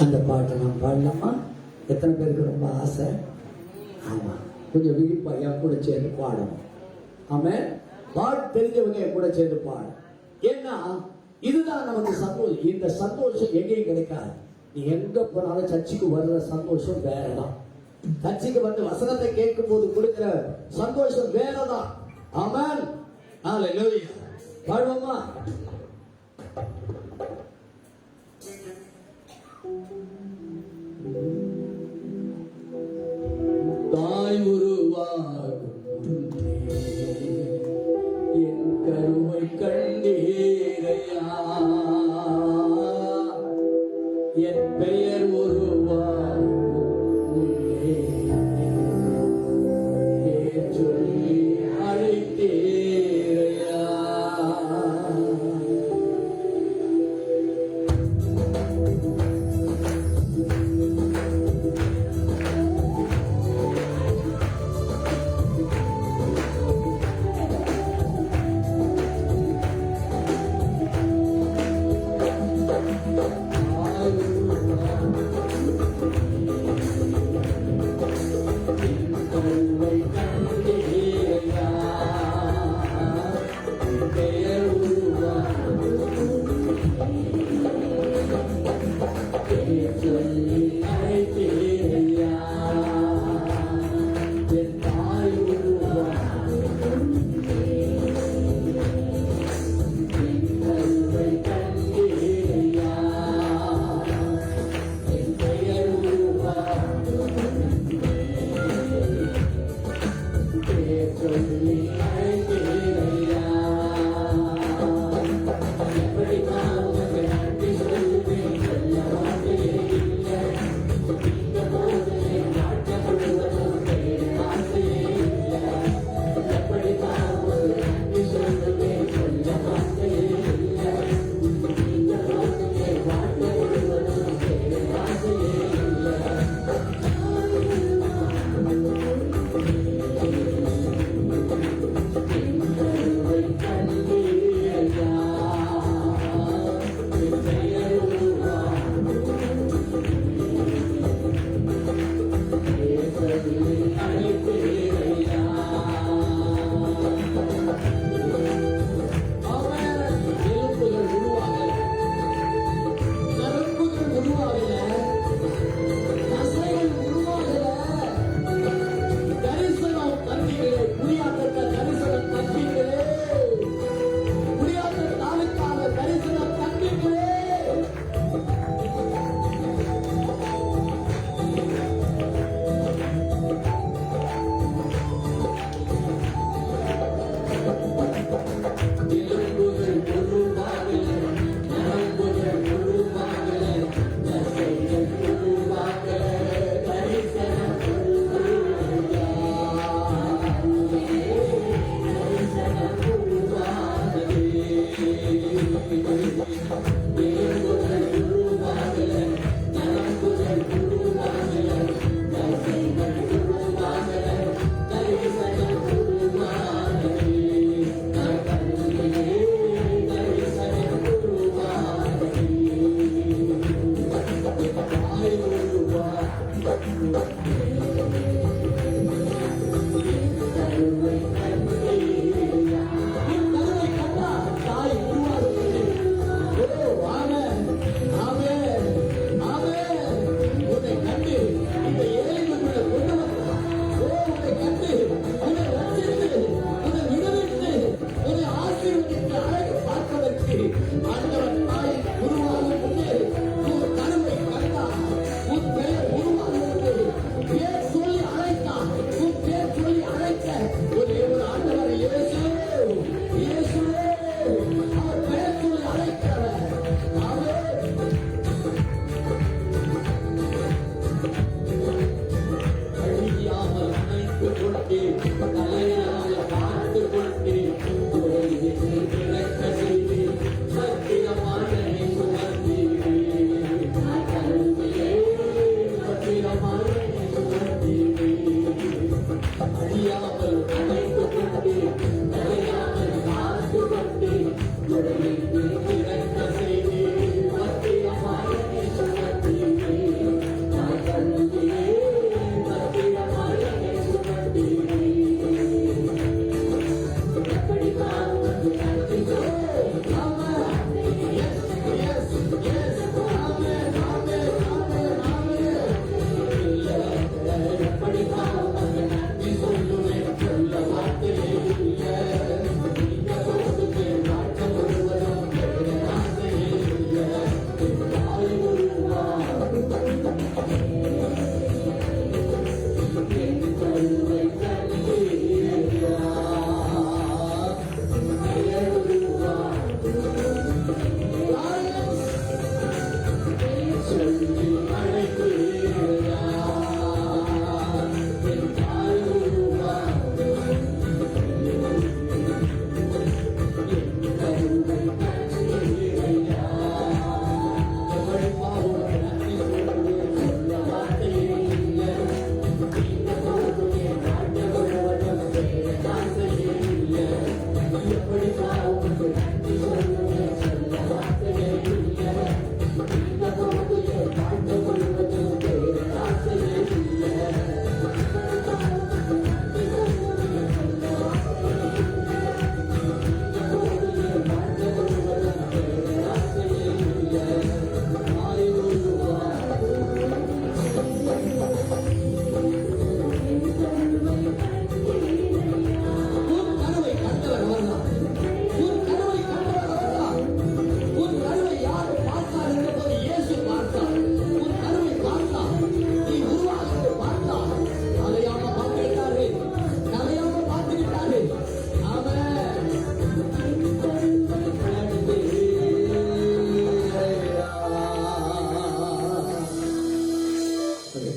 அந்த பாட்டை நாம் பாடலாமா? எத்தனை பேருக்கு ரொம்ப ஆசை? ஆமா, கொஞ்சம் விழிப்பா என் கூட சேர்ந்து பாடணும். ஆமா, பாட்டு தெரிஞ்சவங்க என் கூட சேர்ந்து பாடும். ஏன்னா இதுதான் நமக்கு சந்தோஷம். இந்த சந்தோஷம் எங்கேயும் கிடைக்காது. நீ எங்க போனாலும் சர்ச்சுக்கு வர்ற சந்தோஷம் வேறதான். சர்ச்சுக்கு வந்து வசனத்தை கேட்கும் போது கொடுக்கிற சந்தோஷம் வேறதான். ஆமென், ஹல்லேலூயா. பாடுவோமா? தாய் உருவாகும் என் கருவை கண்டீரையா, என் பெயர் உருவாகும் சொல்லி அழைத்தீரையா.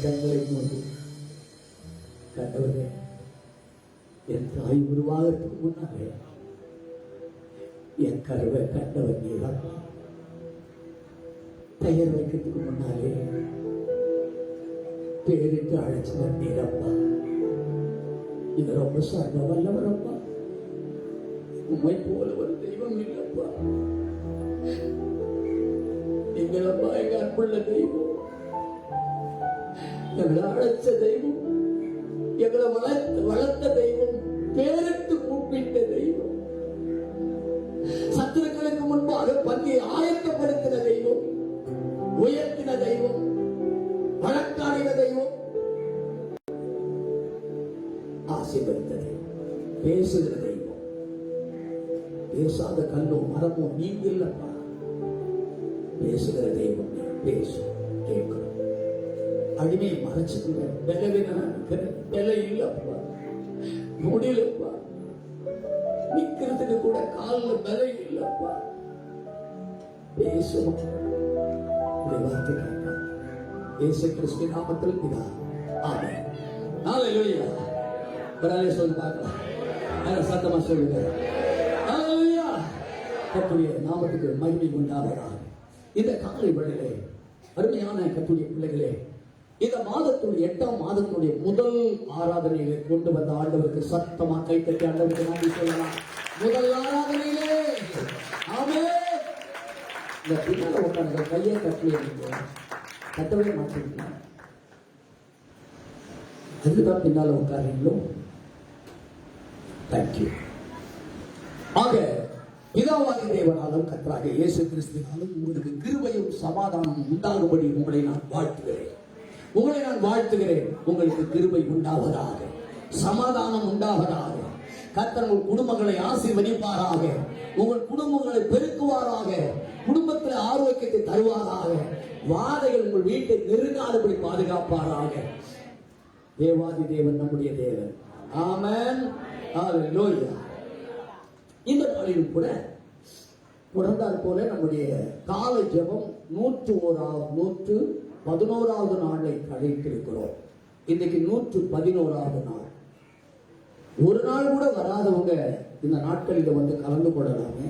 கண்களை மூடி கண்டவரே, என் தாய் உருவாகிறதுக்கு முன்னாலே என் கருவை கண்டவர் நீதான். பெயர் வைக்கிறதுக்கு முன்னாலே பேருக்கு அழைச்சவர் நீரப்பா. இது ரொம்ப சர்வ வல்லவரப்பா. உண்மை போல ஒரு தெய்வம் இல்லப்பா. நீங்களப்பா எங்க அன்புள்ள தெய்வம், எங்களை அழைச்ச தெய்வம், எங்களை வளர்த்த தெய்வம், பேருக்கு கூப்பிட்ட தெய்வம், சத்துருக்களுக்கு முன்பாக பந்தியை ஆயத்தப்படுத்தின தெய்வம், உயர்த்தின தெய்வம், வழக்காடின தெய்வம், ஆசீர்வதித்த தெய்வம், பேசுகிற தெய்வம். பேசாத கல்லோ மரமோ நீங்க இல்லப்பா. பேசுகிற தெய்வம். பேசு, கேட்கணும். அடிமையை மறைச்சுக்கல, விலை இல்லப்பா, முடியலப்பா, நிக்கிறதுக்கு கூட காலில் விலை இல்லப்பா. பேசும் வார்த்தை கேட்க இயேசு கிறிஸ்து நாமத்தில் பிதா, ஆமென். ஹல்லேலூயா. பரவாயில்லை, சொல்லி பார்க்கலாம், சத்தமா சொல்லுங்க. ஹல்லேலூயா. கர்த்தருடைய நாமத்துக்கு மகிமை உண்டாவதாக. இந்த காலை வேளையிலே அருமையான கர்த்தருடைய பிள்ளைகளே, இந்த மாதத்துடைய 8ஆம் மாதத்துடைய முதல் ஆராதனையிலே கொண்டு வந்த ஆண்டவருக்கு சத்தமா கைத்தட்டி ஆண்டவருக்கு நன்றி சொல்லலாம். முதல் ஆராதனையிலே ஆமென். இந்த பின்னால உட்கார்ந்து கையை கட்டவே மாட்டீங்களா? அதுதான் பின்னால உட்காருங்களோ. தேங்க்யூ. ஆக பிதாவாகிய தேவனாலும் கர்த்தராகிய இயேசு கிறிஸ்துவினாலும் உங்களுக்கு கிருபையும் சமாதானம் உண்டாகும்படி உங்களை நான் வாழ்த்துகிறேன். உங்களுக்கு கிருபை உண்டாவதாக, சமாதானம் உண்டாவதாக. கர்த்தர் உங்கள் குடும்பங்களை ஆசீர்வதிப்பாராக, உங்கள் குடும்பங்களை பெருக்குவாராக, குடும்பத்தில் ஆரோக்கியத்தை தருவாராக, வாதைகள் உங்கள் வீட்டை நெருங்காதபடி பாதுகாப்பாராக. தேவாதி தேவன் நம்முடைய தேவன். ஆமென். ஹல்லேலூயா. இந்த நாளிலும் கூட தொடர்ந்தால் போல நம்முடைய காலை ஜெபம் 111வது நாளை கழித்திருக்கிறோம். இன்னைக்கு 111வது நாள். ஒரு நாள் கூட வராதவங்க இந்த நாட்களில் வந்து கலந்து கொள்ளலாமே.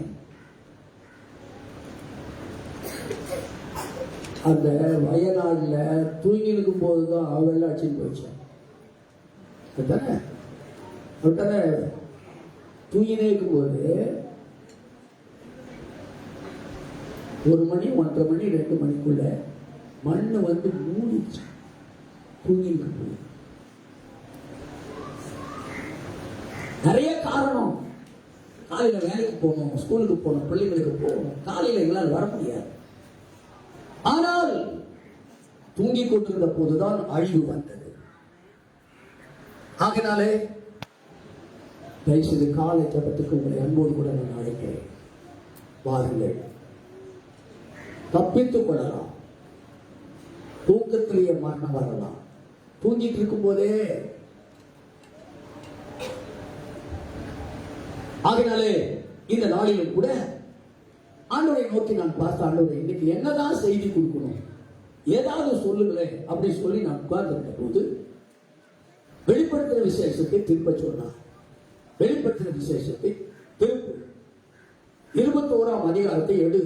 அந்த வயநாடுல தூங்கி இருக்கும் போதுதான் வெள்ளாட்சின்னு போயிடுச்சேன். தூங்கினே இருக்கும்போது 1 மணி 1:30 மணி 2 மணிக்குள்ள மண்ணு வந்து மூடிச்சு. தூங்கிட்டு போய் நிறைய காரணம். காலையில வேலைக்கு போகணும், ஸ்கூலுக்கு போகணும், பள்ளிகளுக்கு போகணும், காலையில எங்களால் வர முடியாது. ஆனால் தூங்கிக் கொண்டிருந்த போதுதான் அழிவு வந்தது. ஆகினாலே தயவுசெய்து காலை ஜபத்துக்கு உங்களை அன்போடு கூட நான் அழைக்கிறேன். வாருங்கள், தப்பித்துக் கொள்ளலாம். தூக்கத்திலேயே மரணம் வரலாம். தூங்கிட்டு இருக்கும் போதே. ஆகினாலே இந்த நாளிலும் கூட ஆண்டவரை நோக்கி நான் பார்த்த, ஆண்டவரை இன்னைக்கு என்னதான் செய்தி கொடுக்கணும், ஏதாவது சொல்லுங்களேன் அப்படி சொல்லி நான் உட்கார்ந்திருந்த போது வெளிப்படுத்துகிற விசேஷத்தை திருப்ப சொன்னார். வெளிப்படுத்துகிற விசேஷத்தை திருப்பு. 21ஆம் அதிகாரத்தை எடு,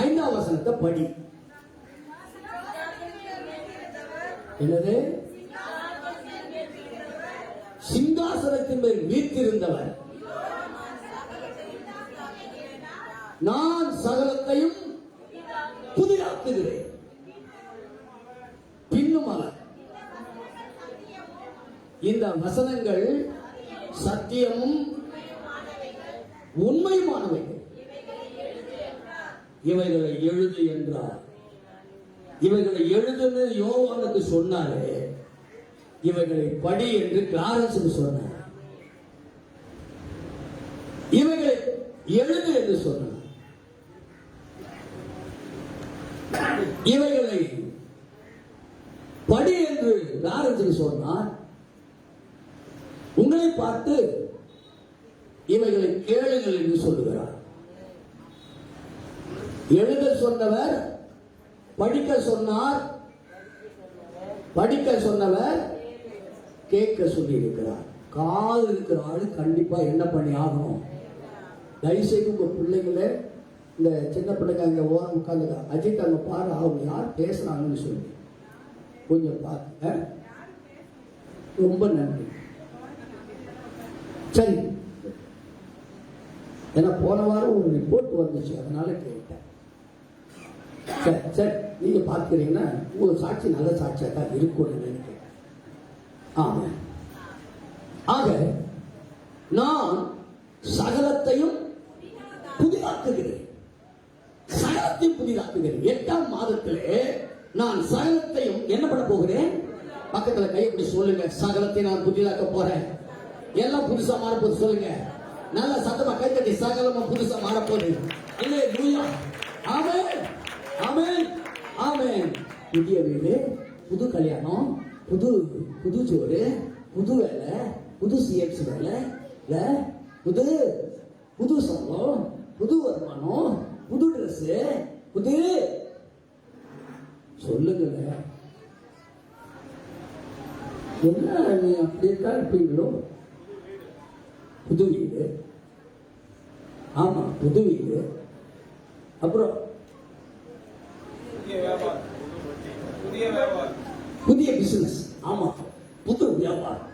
5ஆம் வசனத்தை படி. என்னது? சிங்காசனத்தின் மேல் வீற்றிருந்தவர், நான் சகலத்தையும் புதிதாக்குகிறேன். பின்னும் அவர், இந்த வசனங்கள் சத்தியமும் உண்மையுமானவைகள், இவைகளை எழுது என்றார். இவைகளை எழுதுன்னு யோவானுக்கு சொன்னாரே, இவைகளை படி என்று கிளாரன்ஸுக்கு சொன்னார். இவைகளை எழுது என்று சொன்னார். இவைகளை படி என்று கிளாரன்ஸுக்கு சொன்னார். உங்களை பார்த்து இவைகளை கேளுங்கள் என்று சொல்லுகிறார். எழுத சொன்னவர், படிக்க சொன்னார், படிக்க சொன்னவர் கேட்க சொல்லி இருக்கிறார். காது இருக்கிற ஆளு கண்டிப்பா என்ன பண்ணி ஆகணும். தயவுசெய்து உங்க பிள்ளைங்கள, இந்த சின்ன பிள்ளைங்க அங்க ஓரம் உட்காந்து அஜித் அங்க பாரு, அவங்க யார் பேசுறாங்கன்னு சொல்லி கொஞ்சம் பாருங்க. ரொம்ப நன்றி. சரி, ஏன்னா போன வாரம் ஒரு ரிப்போர்ட் வந்துச்சு, அதனால கேட்டேன். சரி சரி, நீங்க பார்க்கிறீங்கன்னா ஒரு சாட்சி நல்ல சாட்சியா தான் இருக்கும்னு நினைக்கிறேன். ஆமா, ஆக நான் சகலத்தையும் புதிதாக்குகிறேன். சகலத்தையும் புதிதாக்குகிறேன். 8ஆம் மாதத்திலே நான் சகலத்தையும் என்ன பண்ண போகிறேன்? பக்கத்துல கைப்படி சொல்லுங்க, சகலத்தை நான் புதிதாக்க போறேன். எல்லாம் புதுசா மாறப்போது சொல்லுங்க. நல்ல சத்தமா கை தட்டி, சகலமா புதுசா மாறப்போகுது. அல்லேலூயா, ஆமென், ஆமென், ஆமென். புதிய வீடு, புது கல்யாணம், புது புது சோறு, புது வேலை, புது சிஎக்ஸ் வேலை, புது புது சம்பளம், புது வருமானம், புது ட்ரெஸ், புது சொல்லுங்க. என்ன நீ அப்படியே தான் இருப்பீங்களோ? புது வீடு, ஆமா புது வீடு, அப்புறம் புதிய பிசினஸ், ஆமா புது வியாபாரம்,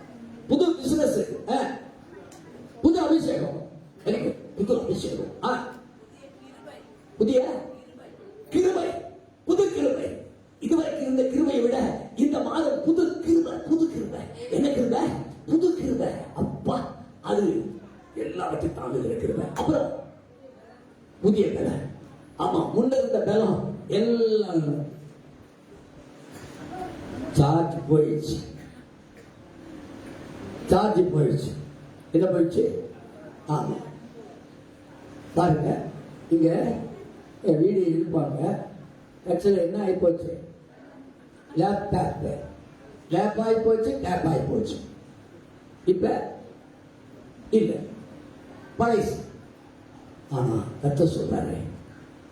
புது பிசினஸ், புது அபிஷேகம், புது அபிஷேகம், புதிய கிருபை, புது கிருபை. இதுவரைக்கும் இருந்த கிருபையை விட இந்த மாதம் புது கிருபை, புது கிருபை. என்ன கிருபை? புது கிருபை. அப்பா, அது எல்லாவற்றையும் தாங்குகிற கிருபை. அப்புறம் புதிய பலம், ஆமா முன்ன இருந்த பலம் எல்லாம் சார்ஜ் போயிடுச்சு. சார்ஜ் போயிடுச்சு. என்ன போயிடுச்சு? ஆமா, பாருங்க, இங்க வீடியோ இருப்பாங்க. ஆக்சுவலா என்ன ஆகி போச்சு? லேப்டாப் லேப் ஆகி போச்சு, டேப் ஆகி போச்சு. இப்ப இல்ல, பழைய. ஆனா கர்த்தர் சொல்றாரு,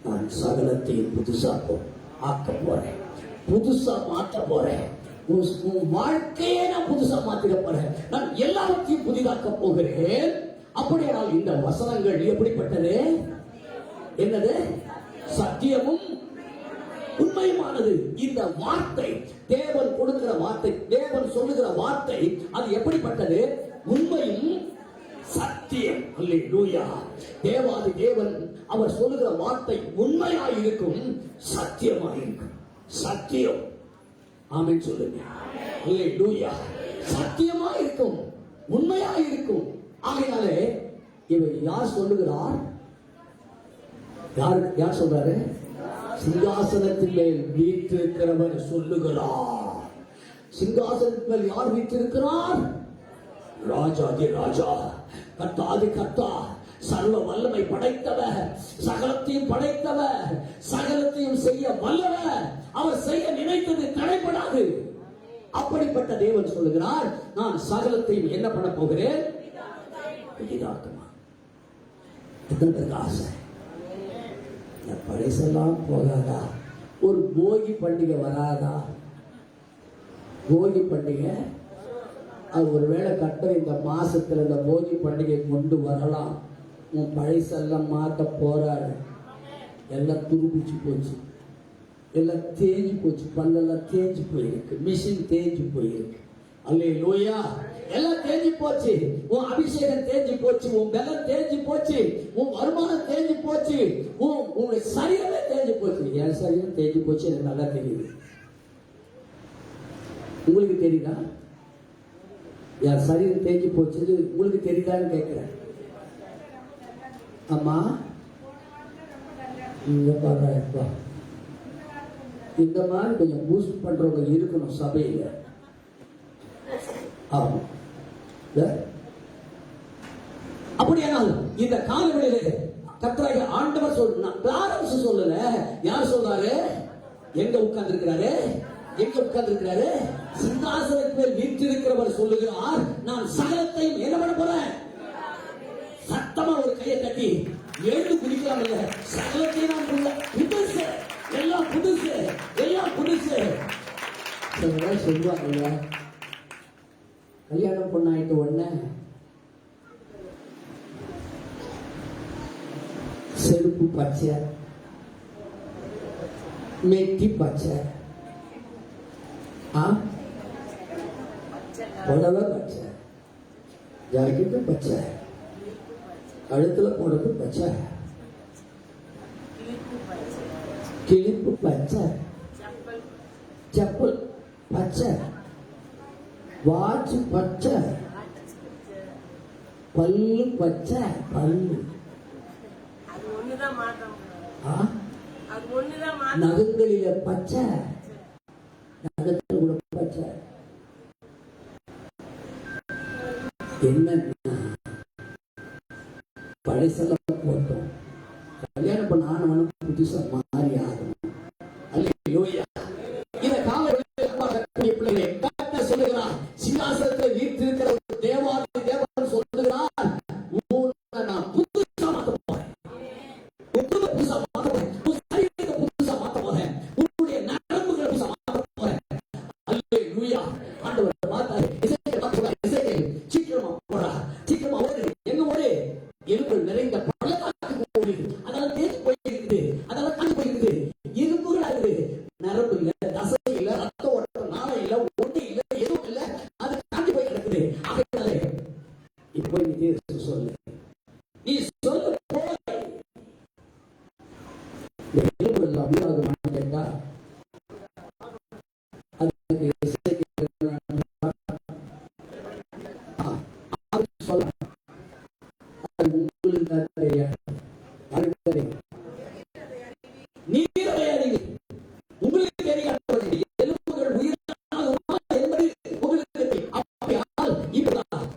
நான் சகலத்தையும் புதுசா ஆக்க போறேன், புதுசா மாற்ற போறேன். உன் வாழ்க்கையே நான் புதுசா மாத்திட போறேன். நான் எல்லாவற்றையும் புதிதாக்க போகிறேன். அப்படியானால் இந்த வசனங்கள் எப்படிப்பட்டது? என்னது? சத்தியமும் உண்மையுமானது. இந்த வார்த்தை, தேவன் கொடுக்கிற வார்த்தை, தேவன் சொல்லுகிற வார்த்தை, அது எப்படிப்பட்டது? உண்மையும் சத்தியம். அல்லேலூயா. தேவாதி தேவன் அவர் சொல்லுகிற வார்த்தை உண்மையாய் இருக்கும், சத்தியமாய் இருக்கும். சத்தியம், ஆமென் சொல்லுங்க. அல்லேலூயா. சத்தியமாய் இருக்கும், உண்மையாய் இருக்கும். ஆகையாலே இவர் யார் சொல்லுகிறார்? யார் சொல்றாரு? சிங்காசனத்தின் மேல் வீற்றிருக்கிறவர் சொல்லுகிறார். சிங்காசனத்தின் மேல் யார் வீற்றிருக்கிறார்? ராஜாதி ராஜா, கர்த்தாதி கர்த்தா, சர்வ வல்லமை படைத்தவர், சகலத்தையும் படைத்தவர், சகலத்தையும் செய்ய வல்லவர். அவர் செய்ய நினைத்தது தடைபடாது. அப்படிப்பட்ட தேவன் சொல்லுகிறார், நான் சகலத்தையும் என்ன பண்ண போகிறேன்? புதிதாக்குமா. எத்தனை ஆசை? பரிசெல்லாம் போகாதா? ஒரு போகி பண்டிகை வராதா? போகி பண்டிகை அது ஒருவேளை கர்த்தர் இந்த மாசத்துல இந்த போகி பண்டிகை கொண்டு வரலாம். உன் பழைசெல்லாம் மாத்த போறாரு. எல்லாம் துருபிச்சு போச்சு, எல்லாம் தேஞ்சு போச்சு, பல்லெல்லாம் தேஞ்சு போயிருக்கு, மிஷின் தேஞ்சு போயிருக்கு. அல்லேலூயா. எல்லாம் தேஞ்சு போச்சு. உன் அபிஷேகம் தேஞ்சு போச்சு, உன் பலம் தேஞ்சு போச்சு, உன் வருமானம் தேஞ்சு போச்சு, உன் சரீரமே தேஞ்சு போச்சு. என் சரீரம் தேஞ்சு போச்சு, எனக்கு நல்லா தெரியுது. உங்களுக்கு தெரியுதா? என் சரீரம் தேஞ்சு போச்சு உங்களுக்கு தெரியுதான்னு கேட்கிறேன். அம்மா இங்க பாருப்பா, இந்த மாதிரி கொஞ்சம் பூஸ்ட் பண்றவங்க இருக்கணும் சபையில. ஆமா, அப்படியானால் இந்த காலவெளியிலே கர்த்தராகிய ஆண்டவர் சொல்லல, யார் சொல்றாரு? எங்க உட்கார்ந்து இருக்கிறாரு? எங்க உட்கார்ந்து இருக்கிறாரு? சிங்காசனத்தின் மேல் வீற்றிருக்கிறவர் சொல்லுகிறார், நான் சகலத்தையும் என்ன பண்ண போறேன்? சத்தமா ஒரு கையை தட்டி எழுந்து குதிக்கலாம். இல்ல, சகலத்தையும் நான் புதுசு, எல்லாம் புதுசு, எல்லாம் புதுசு. சொல்லுவாங்க, கல்யாணம் பொண்ணாயிட்டு உடனே செருப்பு பச்சை, மெட்டி பச்சை, புடவை பச்சை, ஜாக்கெட்டு பச்சை, கழுத்துல போடுறது பச்சை, கிளிப்பு பச்சை, செப்பல் பச்சை, வாட்ச் பச்சை, பல்லு பச்சை, பல்லு நகங்களில பச்சை, நகத்தில் கூட பச்சை. என்ன படைசெல்லாம் போட்டோம், கல்யாணம் பண்ண ஆனவனும் புதுசா மாறி ஆகணும். அல்லேலூயா. இந்த காலையில் பிள்ளைகளை சொல்லுகிறார், சிங்காசனத்தை வீட்டிருக்கிற ஒரு தேவாதி தேவன் சொல்லுகிறார், நான் புதுசா மாத்த போறேன், புதுசா மாத்த போறேன், புதுசா மாத்த போறேன், உன்னுடைய நரம்புகளை புதுசா மாத்த போறேன். அல்லேலூயா. ஆண்டவர் மாத்தாரு, சீக்கிரமா போறா, சீக்கிரமா ஓடு, எங்க ஓடு, எலும்புகள் நிறைந்த பள்ளத்தாக்கு ஓடு, அதெல்லாம் தேய்ச்சி போயிருக்குது, அதெல்லாம் காஞ்சி போயிருக்குது, எலும்புகள் ஆகுது, நரம்பு இல்ல, தசை இல்ல, ரத்த ஓட்டம் நாளை இல்ல, ஒண்ணு இல்ல, எதுவும் இல்ல, அது காஞ்சி போய் கிடக்குது. அதனால இப்போ நீ சொல்லு, நீ சொல்ல போய் எலும்புகள் அபிராகமாக கேட்டா அதுக்கு சொல்ல உங்களுக்கு தெரியாது, உங்களுக்கு தெரியாது, எலும்புகள் உயிராகுமா என்பது உங்களுக்கு தெரியும். அப்படியால் இப்பதான்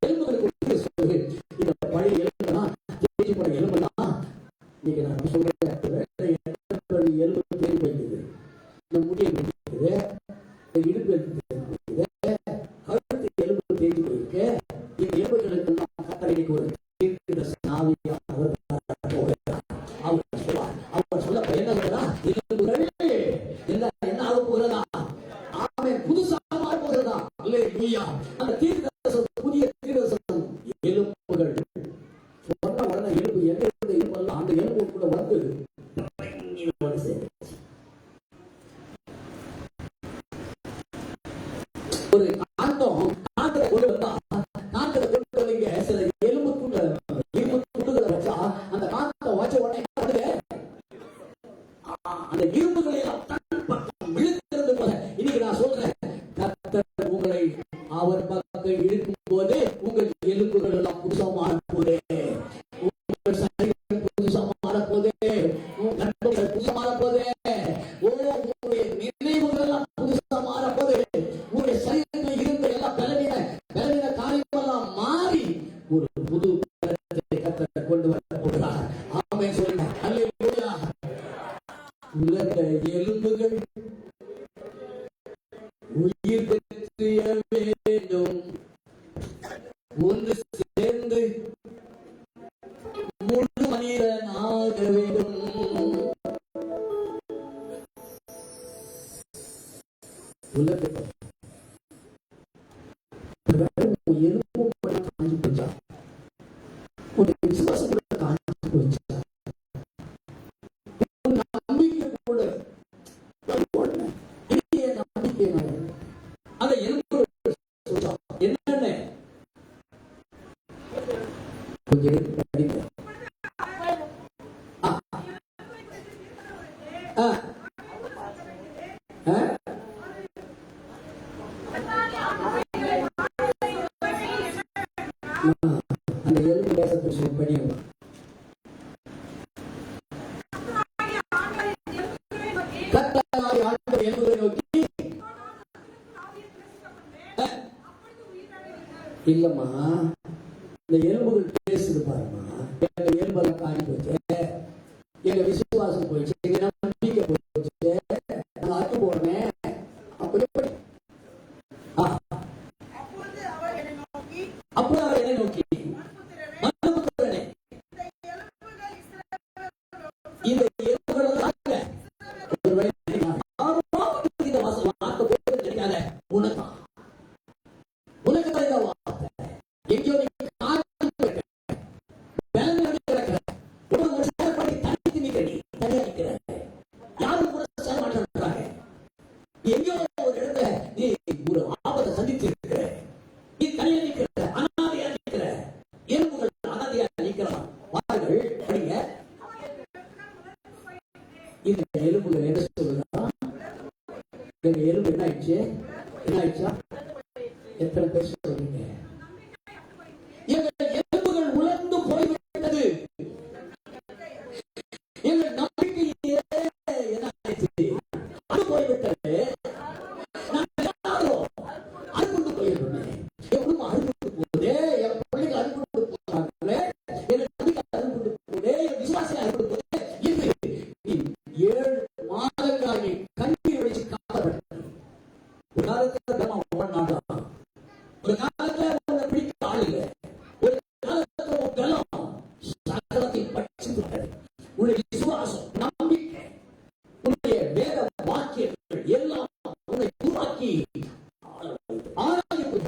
எலும்புகளுக்கு சொல்லு, இந்த பழைய எலும்புதான் தேய்ச்சி போன எலும்புதான் இன்னைக்கு நான் சொல்றேன், எலும்பு தேடி போயிருக்குது, இந்த முடியை போயிருக்குது, இடுப்பு போயிருக்குது, கழுத்து எலும்பு தேடி போயிருக்கு. இந்த எலும்புகளுக்கு கத்தரைக்கு ஒரு ஆவியா அவர் சொல்ல எலும்புகள் என்ன ஆக போகிறதா, ஆமென், புதுசா மாற போகிறதா. அல்லேலூயா. அந்த தீர்க்கதரிசனம், புதிய தீர்க்கதரிசனம், எலும்புகள் சொன்ன உடனே எலும்பு எங்க இருந்த எலும்பெல்லாம் அந்த எலும்பு கூட வந்து ஒரு காந்தத்தை கொண்டு வந்தா, காந்தத்தை கொண்டு வந்தீங்க, சில எலும்பு துண்டுகளை வச்சா அந்த காந்தத்தை வச்ச உடனே அந்த இரும்புகளை இழுக்கிறது போல. இன்னைக்கு நான் சொல்றேன், கர்த்தர் உங்களை அவர் பக்கம் இழுக்கும் போது உங்கள் எலும்புகள் எல்லாம் புதுசா மாறப்போதே, உங்கள் சரீரம் புதுசா மாறப்போதே, கர்ப்பங்கள் புதுசா மாறப்போதே, உங்களுடைய நினைவுகள் எல்லாம் புதுசா மாறப்போதே, உங்களுடைய சரீரத்தில் இருந்த எல்லாம் பலவீன காரியம் எல்லாம் மாறி ஒரு புது கர்த்தர் கொண்டு வர போகிறார். ஆமென் சொல்லுங்க. அல்லேலூயா. உலக எலும்புகள் உயிர் பெற்றிய வேண்டும், ஒன்று சேர்ந்து முழு மனிதனாக வேண்டும். உலக எலும்பு காஞ்சி போச்சா, ஒரு விசுவாசம் கூட காஞ்சி போச்சா, நம்பிக்கை கூட நம்பிக்கை அந்த எலும்பு என்னென்ன கொஞ்சம் படிக்க அந்த எலும்பு தேசத்தை படியும். இல்லம்மா, இந்த எலும்புகள் பேசுது பாருமா, எங்க எலும்பெல்லாம் காணி போச்சு, எங்க விசுவாசம் போயிடுச்சு, எங்க நம்பிக்கை போயிடுச்சு, நான் அட்டு போனேன். அப்படி அப்போ அவர் என்னை நோக்கி, மனுபுத்திரனே, இந்த எலும்புகள் இந்த வார்த்தை எங்கேயோ ஒரு இடத்துல நீ ஒரு ஆபத்தை சந்தித்து இருக்கிற, நீ தனியா நிற்கிற, அனாதையா நிற்கிற, எலும்புகள் அனாதையா நிற்கலாம். வாருங்கள் படிங்க. இந்த எலும்புகள் என்ன சொல்லுதா? எங்க எலும்பு என்ன ஆயிடுச்சு? என்ன ஆயிடுச்சா? எத்தனை பேர் சொல்றீங்க? எங்கள் எலும்புகள் உலர்ந்து போய்விட்டது. எங்கள் நம்பிக்கையே என்ன ஆயிடுச்சு? அது போய்விட்டது. நான் எல்லாரும் அறுபட்டு போயிருந்தேன். என் குடும்பம் அறுபட்டு போகுதே, என் பிள்ளைங்க அறுபட்டு போறாங்களே, என் நம்பிக்கை அறுபட்டு போகுதே, என் விசுவாசம் அறுபட்டு போகுதே. இது நீ 7 மாதங்களாக நீ கண்ணீர் வடிச்சு காப்பாற்ற. ஒரு காலத்துல ஓடினாடா, ஒரு காலத்துல உன்னை பிடிக்க ஆள் இல்லை, ஒரு காலத்துல உன் கலம் சகலத்தை பற்றி விட்டது. உன்னுடைய விசுவாசம், நம்பிக்கை, உன்னுடைய வேத வாக்கியங்கள் எல்லாம் உன்னை உருவாக்கி ஆராய்ந்து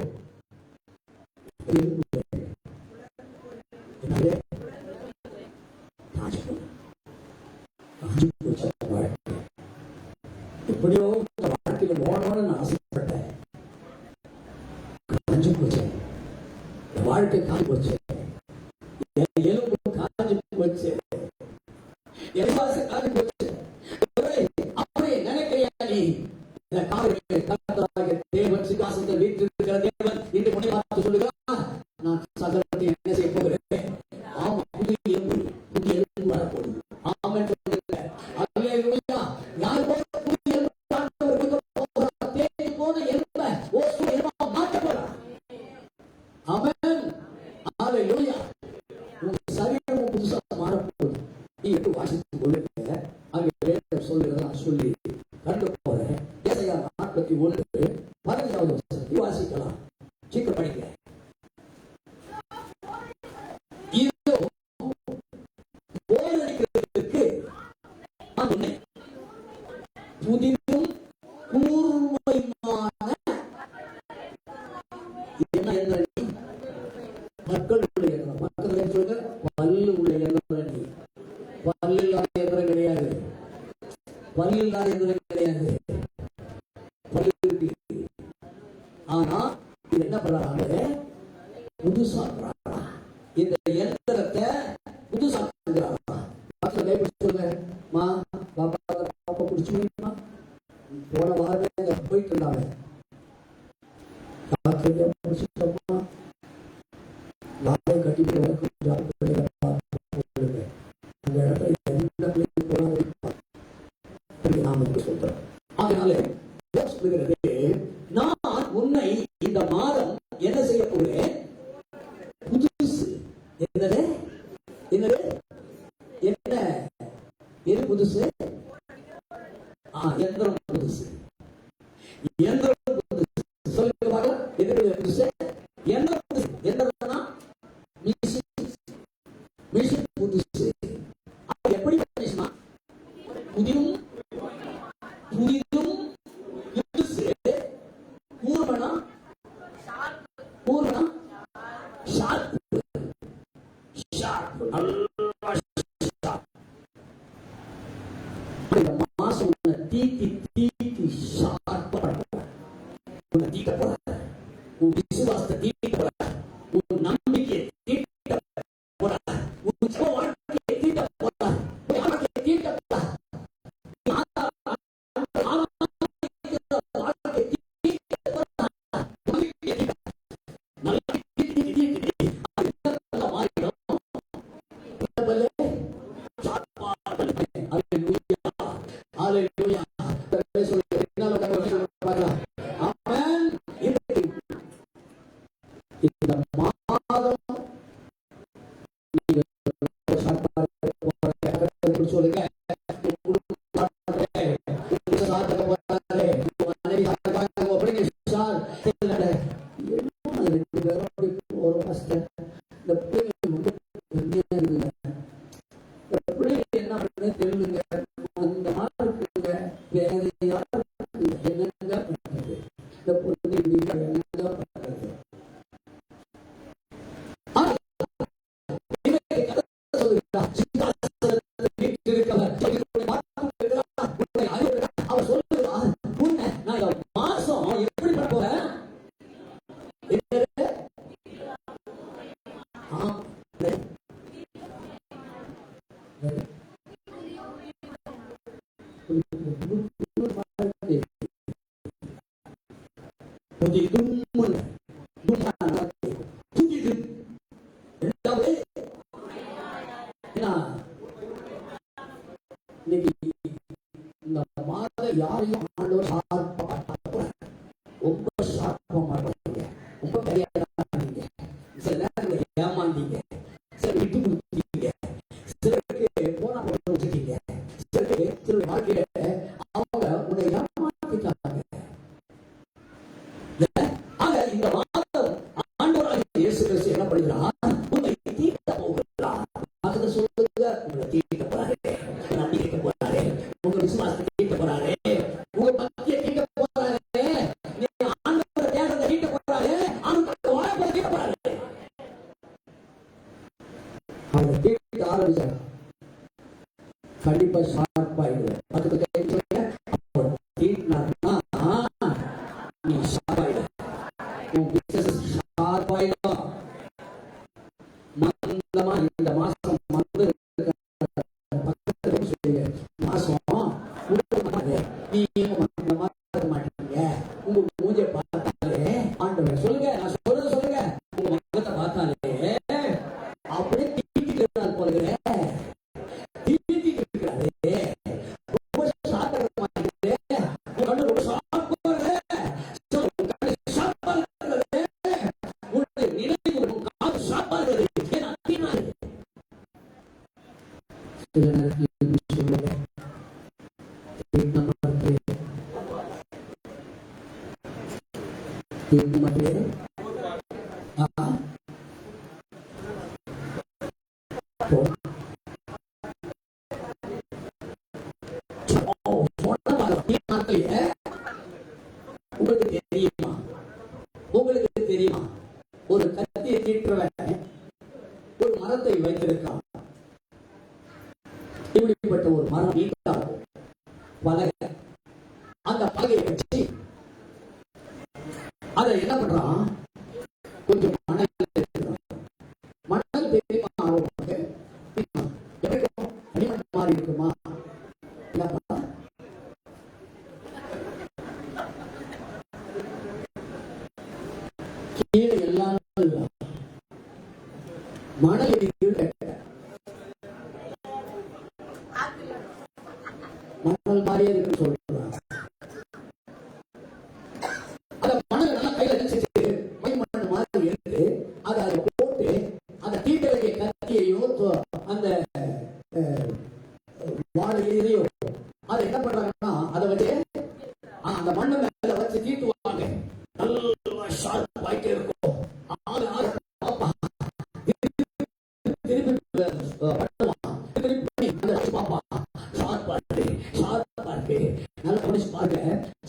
எப்படியோ இந்த வாழ்க்கையில ஓடணும்னு நான் ஆசைப்பட்டேன். காஞ்சு போச்சு, என் வாழ்க்கை காஞ்சு போச்சு, என் எலும்பு காஞ்சு போச்சு, என் விசுவாசம் காஞ்சு போச்சு. அப்படியே நினைக்கிறியா நீ? இந்த காரியத்தை கர்த்தராகிய தேவன் சிங்காசனத்தில் வீற்றிருக்கிற தேவன் இன்று முடி பார்த்து சொல்லுகிறார், நான் சகலத்தை என்ன செய்ய போகிறேன்? ஆமா, புதிய எலும்பு வரப்போகுது. ஆமென் சொல்லுங்க. அல்லேலூயா. யார் போல புதிய எலும்பு ஆண்டவர் கொடுக்க போகிறார்? தேடி போன எலும்பை ஓசு எலும்பா மாற்ற போறார். ஆமென். அல்லேலூயா. உங்க சரீரம் புதுசா மாறப்போகுது. நீ எப்படி வாசித்துக் கொள்ளுங்க. அங்கே சொல்லுகிறதா சொல்லி கண்டு போறேன். ஏசாயா 41:15 வசனத்தை வாசிக்கலாம். சீக்கிரம் படிங்க. இதோ போர் அடிக்கிறதுக்கு புதிதும் கூர்மையான என்ன எந்திரணி? மக்களுடைய எந்திரம். மக்கள் சொல்லுங்க, பல்லு உள்ள எந்திரணி. பல்லு இல்லாத எந்திரம் கிடையாது. பல்லு இல்லாத எந்திரம் கிடையாது. பல்லு இருக்கு. ஆனா இது என்ன பண்றாங்க? புதுசா இந்த எந்திரத்தை புதுசா சொல்லுங்க. பாப்பா குடிச்சு போன வாரமே போயிட்டு இருந்தாங்க. வாயை கட்டிட்டு அந்த இடத்துல எந்த பிள்ளைக்கு போனாங்க சொல்றேன். அதனால நான் உன்னை இந்த மாதம் என்ன செய்ய போகிறேன்? புதுசு. என்னது? என்னது? என்ன? எது புதுசு? எந்திரம் புதுசு. எந்திரம் புதுசு. சொல்லுங்க பார்க்கலாம். எது புதுசு? எந்திரம் புதுசு. எந்திரம்னா மிஷின் புதுசு. எப்படி மிஷினா? புதியும் புதிதும் புதுசு. பூர்வனா பூர்வனா ஷார்ப். ஷார்ப். நல்லா ஷார்ப். மாசம் தீட்டி தீட்டி ஷார்ப்பா உன்னை தீட்ட போற. உன் விசுவாசத்தை தீட்ட போற. உன் நம்பிக்கையை தீட்ட போற. உன் வாழ்க்கையை தீட்ட போற. வாழ்க்கையை தீட்ட போற. யாரையும் ஆண்டவர் ஷார்ப்பா ரொம்ப ஷார்ப்பா மாட்டாங்க. ரொம்ப கையாடாதீங்க. சில நேரத்தில் ஏமாந்தீங்க, சில விட்டு கொடுத்தீங்க, சிலருக்கு போனா வச்சுட்டீங்க, சிலருக்கு சில வாழ்க்கையில அவங்க உன்னை ஏமாத்திட்டாங்க. இந்த மாதம் ஆண்டவராகிய இயேசு கிறிஸ்து என்ன பண்ணுகிறார்? உன்னை தீர்க்க போகிறார். அதை சொல்லுங்க, உங்களை தீர்க்க போறாரு, நம்பிக்கை போறாரு, உங்க விசுவாசத்தை தீர்க்க போறாரு, உங்க பக்தியை தீர்க்க போறாரு, நீங்க ஆண்டவரை தேடுறதை தீர்க்க போறாரு, அவனுக்கு வாழ்க்கை தீர்க்க போறாரு. அவனை தீர்க்க ஆரம்பிச்சார். கண்டிப்பா ஷார்ப்பாயிடுவேன். பக்கத்து கை சொல்லுங்க, தீர்க்கினார்னா நீ ஷார்ப்பாயிடுவ. மந்தமா இந்த மாசம் வந்து மாசம் நீங்க மாட்டீங்க. உங்க மூஞ்சை பார்த்தாலே ஆண்டவர் சொல்லுங்க, நான் சொல்றது சொல்லுங்க, உங்க முகத்தை பார்த்தாலே அப்படியே தீட்டிக்கிறார் போல தீட்டிட்டு இருக்கிறாரு. ரொம்ப சாப்பிட உங்களுக்கு தெரியுமா? உங்களுக்கு தெரியுமா? ஒரு கத்தியை தீட்டுறவன் ஒரு மரத்தை வைத்திருக்கான். இப்படிப்பட்ட ஒரு மரம் நீட்டாகும் பலகை. அந்த பலகையை வச்சு அதை என்ன பண்றான்? கொஞ்சம் மணல் தெரியுமா? அடிமண் மாறி இருக்குமா? கீழே எல்லாம் மணல் மணல் மாதிரியே இருக்குன்னு சொல்றாங்க. அந்த மணல் நல்லா கையில வச்சுட்டு மண் மாதிரி எடுத்து அதை போட்டு அந்த தீட்ட வேண்டிய கத்தியையோ அந்த வாழையிலையோ அதை என்ன பண்றாங்கன்னா அதை வச்சு அந்த மண்ணு மேல வச்சு தீட்டுவாங்க. நல்லா ஷார்ப் ஆயிட்டே இருக்கும்.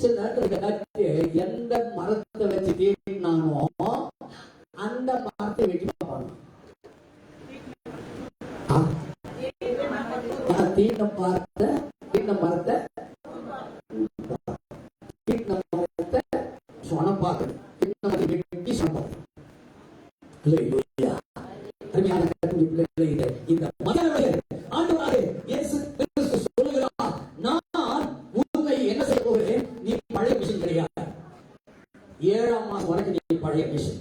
சில நேரத்தில் எந்த மரத்தை வச்சு தீட்டினானோ அந்த மரத்தை வெட்டி பார்ப்பாங்க. சொனம் பார்க்கணும். இந்த மகனே ஆண்டவராகிய இயேசு கிறிஸ்து சொல்லுகிறார், நான் உன்னை என்ன செய்ய போகிறேன்? நீ பழைய மிஷின் கிடையாது. 7ஆம் மாசம் வரைக்கும் நீ பழைய மிஷின்,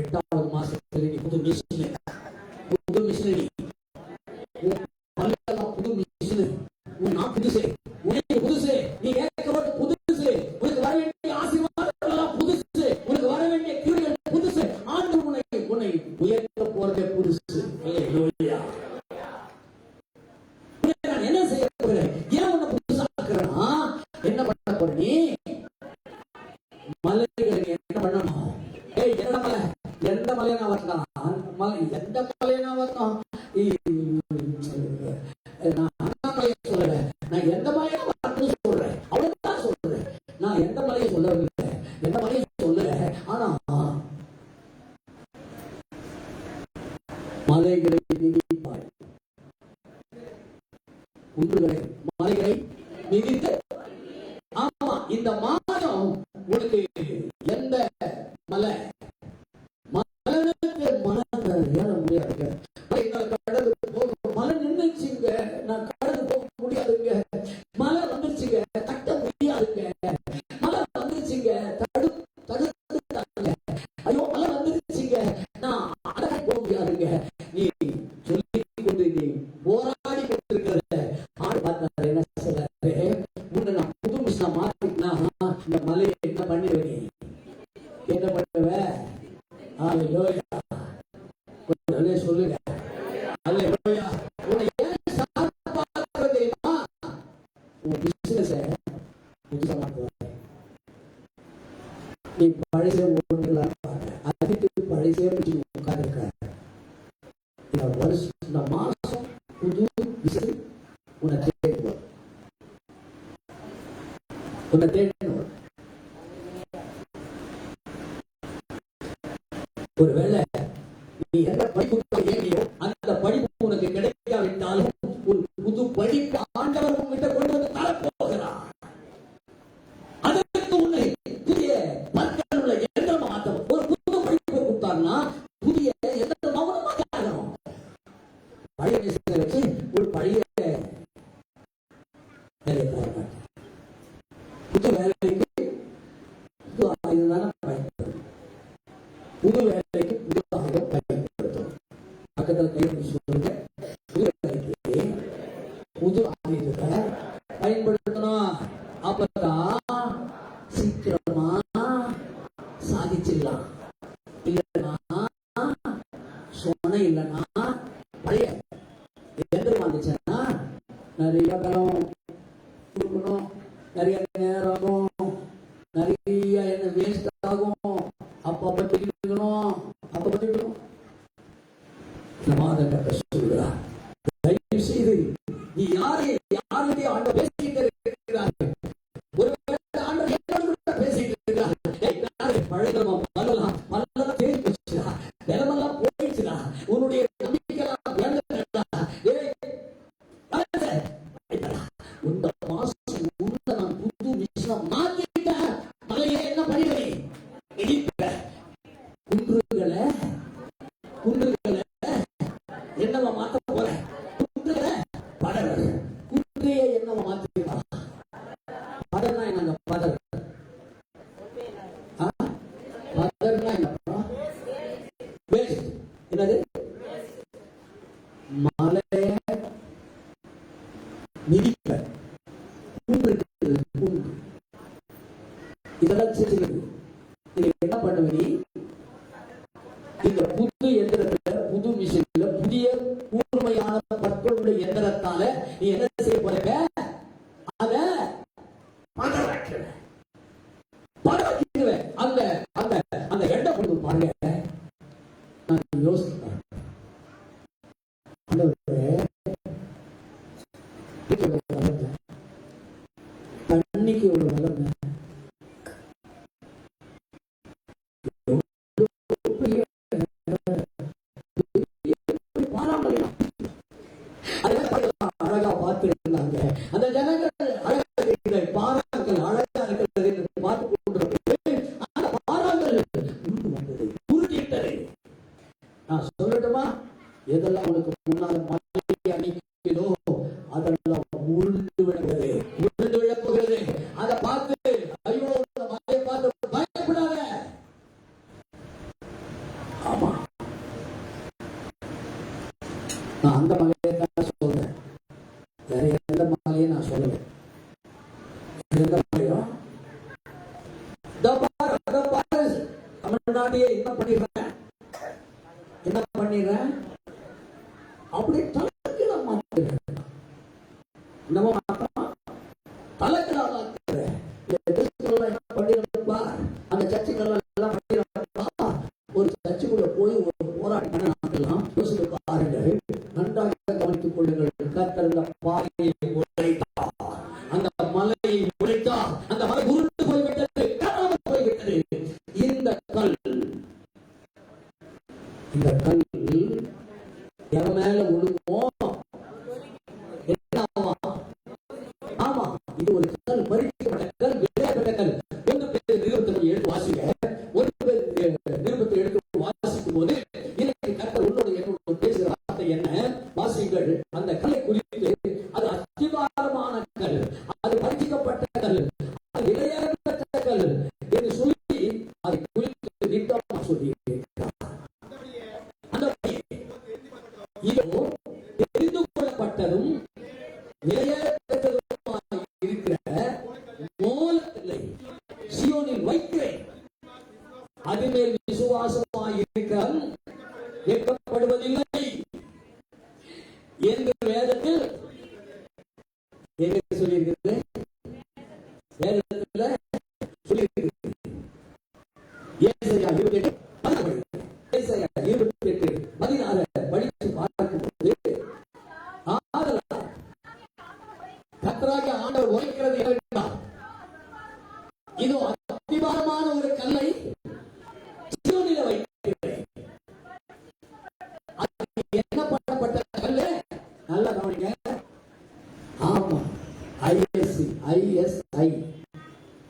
8வது மாசத்துல நீ புது மிஷின். புது மிஷினரி, புது மிஷின். நான் புதுசு, உனக்கு புதுசு, நீ கேட்கறது புதுசு, உனக்கு வர வேண்டிய ஆசீர்வாதங்கள் எல்லாம் புதுசு, உனக்கு வர வேண்டிய கிருபைகள் புதுசு. ஆண்டவர் உன்னை உயர்த்த போறதே புதுசு. நான் என்ன செய்ய போகிறேன்? ஏன் உன்னை புதுசாக்குறேன்னா என்ன பண்ண போற? நீ மலைகளுக்கு என்ன பண்ணணும்? என்ன மலை? எந்த மலையை நான் வரணும்? எந்த மலையை நான் வரணும்? நான் எந்த மலையை வரணும்னு சொல்றேன், அவ்வளவுதான் சொல்றேன். நான் எந்த மலையை சொல்லவில்லை, எந்த மலையை சொல்லல. ஆனா மலைகளை மிதிப்பாய், குன்றுகளை மலைகளை மிதித்து. ஆமா, இந்த மாதம் உனக்கு எந்த மலை மலனுக்கு மனம் ஏற முடியாதுங்க. கடலுக்கு போக மலை நின்றுச்சுங்க, நான் கடலுக்கு போக முடியாதுங்க. மலை வந்துருச்சுங்க, தட்ட முடியாதுங்க. மலை வந்துருச்சுங்க, தடுத்துட்டாங்க. ஐயோ மலை வந்துருச்சுங்க, நான் அடக்க போக முடியாதுங்க. நீ சொல்லி கொண்டு நீ போராடி கொண்டிருக்கிறத ஆடு பார்த்தாரு. என்ன சொல்றாரு? உன்னை நான் மாத்தினா இந்த மலையை என்ன பண்ணிடுவேன்? என்ன பண்ணுவ? அல்லேலூயா சொல்லுங்க. அல்லேலூயா. உன்னை ஏன் சாப்பாடு தெரியுமா? உன் பிசினஸ் புதுசா மாத்துவாங்க. நீ பழைய ஒன்றுலாம் அதுக்கு பழைய உட்கார்ந்துருக்க. இந்த மாசம் புது விஷயம் உன்னை தேடுவோம். உன்னை தேடணும். ஒருவேளை நீ எந்த படிப்புக்கு ஏறியோ அந்த படிப்பு உனக்கு கிடைக்காவிட்டாலும் ஒரு புது படிப்பு ஆண்டவர் உன்கிட்ட கொண்டு வந்து தரப்போகிறார். அதற்கு உன்னை புதிய பற்கள் உள்ள எந்திரம் மாற்ற ஒரு புது படிப்பு கொடுத்தாருன்னா புதிய எந்திரம் மாற்றணும். பழைய விஷயத்தை வச்சு ஒரு பழைய வேலையை போட மாட்டேன். புது வேலைக்கு புது ஆயுதம் பயன்படும். புது வேலைக்கு புது ஆயுதம் பயன்படுத்தும். பக்கத்தில் கை சொல்லுங்க. புது வேலைக்கு புது ஆயுதத்தை பயன்படுத்தணும். அப்பதான் சீக்கிரமா சாதிச்சிடலாம். இல்லைன்னா சொன்ன இல்லைன்னா பழைய எந்திரம் வந்துச்சுன்னா நிறைய பலம் கொடுக்கணும், நிறைய நேரம், நிறைய என்ன வேஸ்ட் ஆகும். அப்ப திக்கணும், அப்ப திக்கணும். சமாதான சொல்கிறார். தயவு செய்து நீ யாரையும் ஆண்டவர் பேசிக்கிட்டு இருக்கிறார்கள். ஒருவேளை ஆண்டவர் என்னோட பேசிக்கிட்டு இருக்கிறார். பழைய பல்லெல்லாம் தேடி வச்சுடா, நிலமெல்லாம் போயிடுச்சுடா, உன்னுடைய நம்பிக்கைலாம் இந்த மாசம் உள்ள நான் புது விஷயம் மாத்திட்டேன். மலையே என்ன பண்ணிடுவேன்? இடிப்பேன். குன்றுகளை என்னவா மாத்த போறேன்? குன்றுகளை படர். குன்றைய என்னவா மாத்திருக்கா? படர்னா என்னங்க? படர் படர்னா என்னப்பா? வேஸ்ட். என்னது? மலைய மிதிப்ப. இதெல்லாம் செஞ்சு நீங்க என்ன பண்ணுவீங்க? இந்த புது எந்திரத்துல, புது மிஷின்ல, புதிய கூர்மையான பற்களுடைய எந்திரத்தால நீ என்ன செய்ய போறீங்க? அத பதவாக்கிடுவேன். அந்த அந்த அந்த எண்ண பொழுது பாருங்க. நான் யோசிக்கிறேன், தண்ணிக்கு ஒரு வளம் அழகா பார்த்திருந்தாங்க. அந்த ஜனங்கள் அழகா பாறாக்கள் அழகா இருக்கிறது என்று பார்த்து கொண்டிருக்கிறது. அந்த பாறாக்கள் வந்தது, உருட்டிட்டது. நான் சொல்லட்டுமா? எதெல்லாம் உனக்கு முன்னால் மலையை அணிக்கிறதோ அதெல்லாம் உருண்டு விடுகிறது, உருண்டு விழப்போகிறது. அதை பார்த்து ஐயோ இந்த மலையை பார்த்து பயப்படாத. ஆமா, நான் அந்த மலையை தான் சொல்றேன், வேற எந்த மலையை நான் சொல்லுவேன். எந்த மலையோ தமிழ்நாட்டையே என்ன பண்ணிடுறேன், என்ன பண்ணிடுறேன்? அப்படி தலைக்கீழ மாத்துறேன். நம்ம தலைக்கீழ மாத்துறேன். என்ன பண்ணிடுறப்பா? அந்த சர்ச்சுக்கெல்லாம் எல்லாம் பண்ணிடுறப்பா. ஒரு சர்ச்சுக்குள்ள போய் ஒரு போராட்டம் பண்ண நாட்கள்லாம் யோசித்து பாருங்கள், நன்றாக கவனித்துக் கொள்ளுங்கள். கர்த்தர் அந்த பாறையை உடைத்தார், அந்த மலையை உடைத்தார். அந்த மலை உருண்டு போய்விட்டது, காணாமல் போய்விட்டது. இந்த கல் வேதத்துல சொல்லி ஏசாயா 28:16 படித்து பார்க்கும்போது, கர்த்தராகிய ஆண்டவர் உரைக்கிறது என்னவென்றால், இதோ அத்திபாரமான ஒரு கல்லை சீயோனிலே வைக்கிறேன். அது என்ன பண்ணப்பட்ட கல்லு? நல்லா கவனிங்க. ஆமா,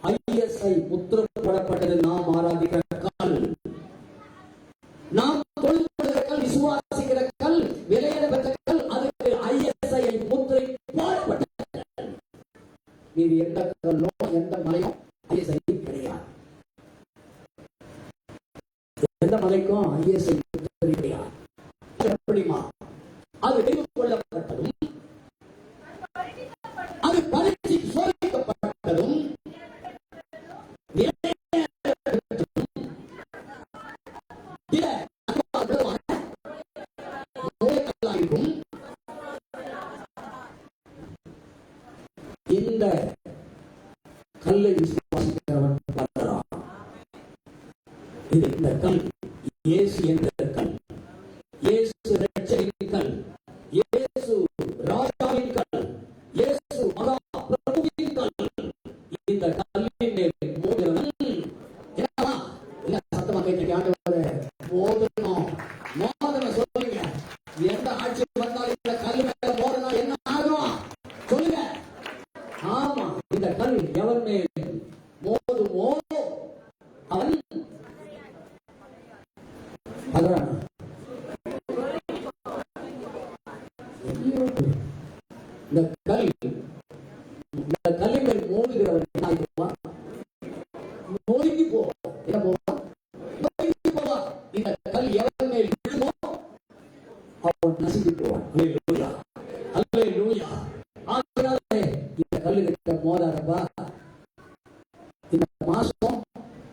ஐஎஸ்ஐ முத்திரப்படப்பட்டது. நாம் ஆராதிக்கிற கல், நாம் தொழுகிற கல், விசுவாசிக்கிற கல், விலையேற பெற்ற கல், அதுக்கு ஐஎஸ்ஐ முத்திரை போடப்பட்ட கல். மீது எந்த கல்லோ எந்த மலையும் ஐஎஸ்ஐ கிடையாது. எந்த மலைக்கும் ஐஎஸ்ஐ முத்திரை கிடையாது. எப்படிமா? அது தெரிந்து கொள்ளப்பட்டதும், அது பரீட்சை சோதிக்கப்பட்டதும், இந்த கல்லை விசுவாசிக்கிறவன் பலரான். இந்த கல் இயேசு என்ற கல், இயேசு இரட்சகரின் கல், இயேசு ராஜாவின் கல், இயேசு மகா பிரபுவின் கல். இந்த கல்லின் மேல் மோதிரவன் என்னவா? இல்ல, சத்தமா கேட்டு ஆண்டவரே, மோதிரம் மோதிரம் சொல்லுங்க. எந்த ஆட்சி வந்தாலும் இந்த கல் மேல மோதிரம் என்ன ஆகும் சொல்லுங்க. ஆமா, இந்த கல் எவன் மேல் மோதுமோ அவன் அதான். இந்த கல், இந்த கல்லின் மேல் மோதுகிறவன் என்ன ஆகிடுவான்? நொறுங்கி போவான். என்ன போவான்? நொறுங்கி போவான். இந்த கல் எவன் மேல் விழுமோ அவன் நசுங்கி போவான். அல்லேலூயா, அல்லேலூயா. ஆகையாலே இந்த கல்லுகிட்ட மோதாதப்பா. இந்த மாசம்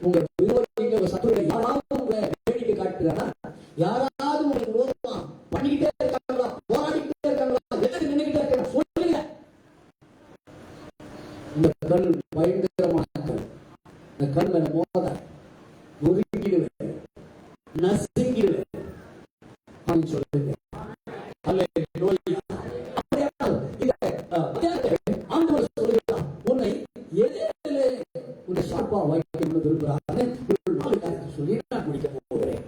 உங்க விரோதிகள், சத்துருவை யாராவது உங்க வேடிக்கை காட்டுகிறாரா? யாராவது உங்களுக்கு விரோதமா பண்ணிக்கிட்டே இருக்காங்களா? போராடிக்கிட்டே இருக்காங்களா? எதுக்கு நின்றுகிட்டே இருக்காங்க? சொல்லுங்க. இந்த கல் பயங்கரமான கல். இந்த கல் மேல மோத நொறுங்கிடுவேன், நசுங்கிடுவேன் அப்படின்னு சொல்லுங்க. அல்லேலூயா. ஆண்டவர் சொல்லுகிறார், உன்னை எதிரிலே உன்னை சாப்பா வைக்கணும்னு விரும்புகிறாங்க. ஒரு 4 காரியத்தை சொல்லி நான் முடிக்க போகிறேன்.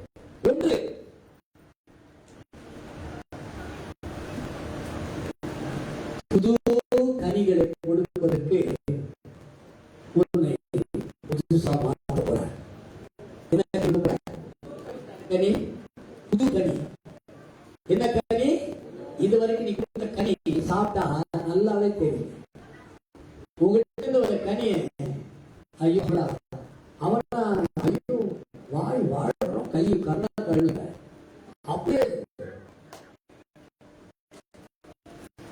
ஒன்று, புது கனிகளை கொடுப்பதற்கு உன்னை புதுசா மாற்ற போறேன். என்ன கனி? புது கனி. என்ன கனி? இதுவரைக்கும் நீ கொடுத்த கனி சாப்பிட்டா நல்லாவே தெரியும். உங்ககிட்ட ஒரு கனியை ஐயோ அவனா ஐயோ வாய் வாழறோம், கை கண்ணா கழுவுல அப்படியே.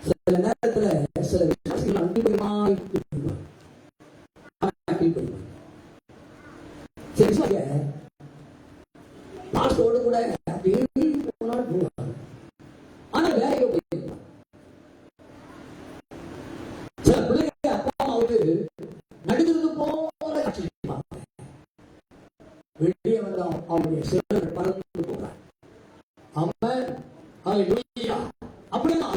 சில நேரத்துல சில விசுவாசிகள் அன்புமா பாஸ்டோடு கூட அப்படியே போனாலும் போவாங்க. ஆனா வேலையை போயிருப்பாங்க. சில பிள்ளைங்க அப்பா அம்மாவுக்கு நடுகிறது போல காட்சிப்பாங்க. வெளியே வந்து அவங்களுடைய சிலர் பறந்து போறாங்க. அப்படின்னா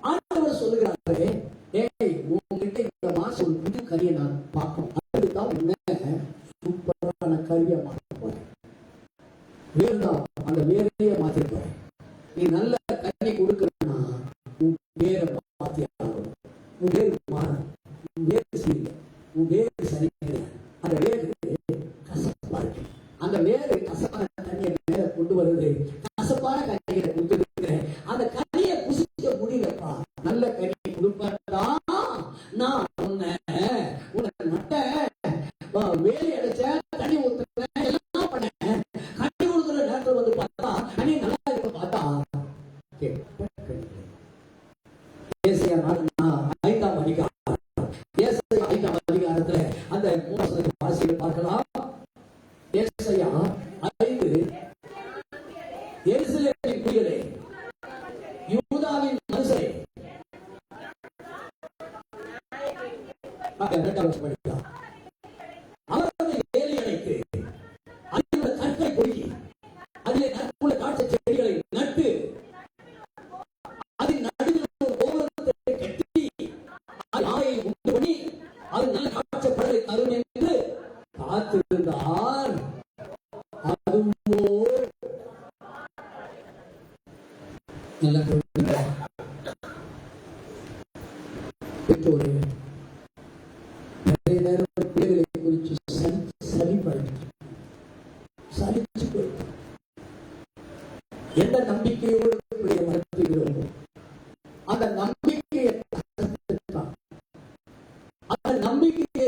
ஆண்டவர் சொல்லுகிறாரு, ஏய் உங்ககிட்ட இந்த மாசம் ஒரு புது கரியை நான் பார்க்கணும். அதுதான் உன்ன சூப்பரான கரியை மாற்ற போறேன். வேறுதான் அந்த வேறையே மாற்றி போறேன். நீ நல்ல கனி கொடுக்கணும்னா உன் வேற மாற்றி ஆகணும். உன் வேறு மாறும், உன் வேறு சரியில்லை, உன் வேறு சரியில்லை. அந்த வேறு கசப்பா இருக்கு. அந்த வேறு கசப்பான கனியை மேல கொண்டு வருது. கசப்பான கனியை கொடுத்துருக்கிறேன். அந்த கனியை புசிக்க முடியலப்பா. நல்ல கனியை கொடுப்பா. நான் உன்னை நட்ட வேலை அடைச்ச, தண்ணி ஊத்துறேன், எல்லாம் பண்ணேன். கனி கொடுக்குற நேரத்தில் வந்து பார்த்தா கனி நல்லா இருக்க பார்த்தா ஏசாயா 5ஆம் அதிகாரத்துல அந்த தரும் என்று காத்திருந்தார். அதுவோ பெற்றோரே, நிறைய நேரம் பிள்ளைகளை குறித்து சலிச்சு போயிட்டு எந்த நம்பிக்கையோடு பிள்ளையை வளர்த்துகிறோமோ அந்த நம்பிக்கையை அந்த நம்பிக்கையை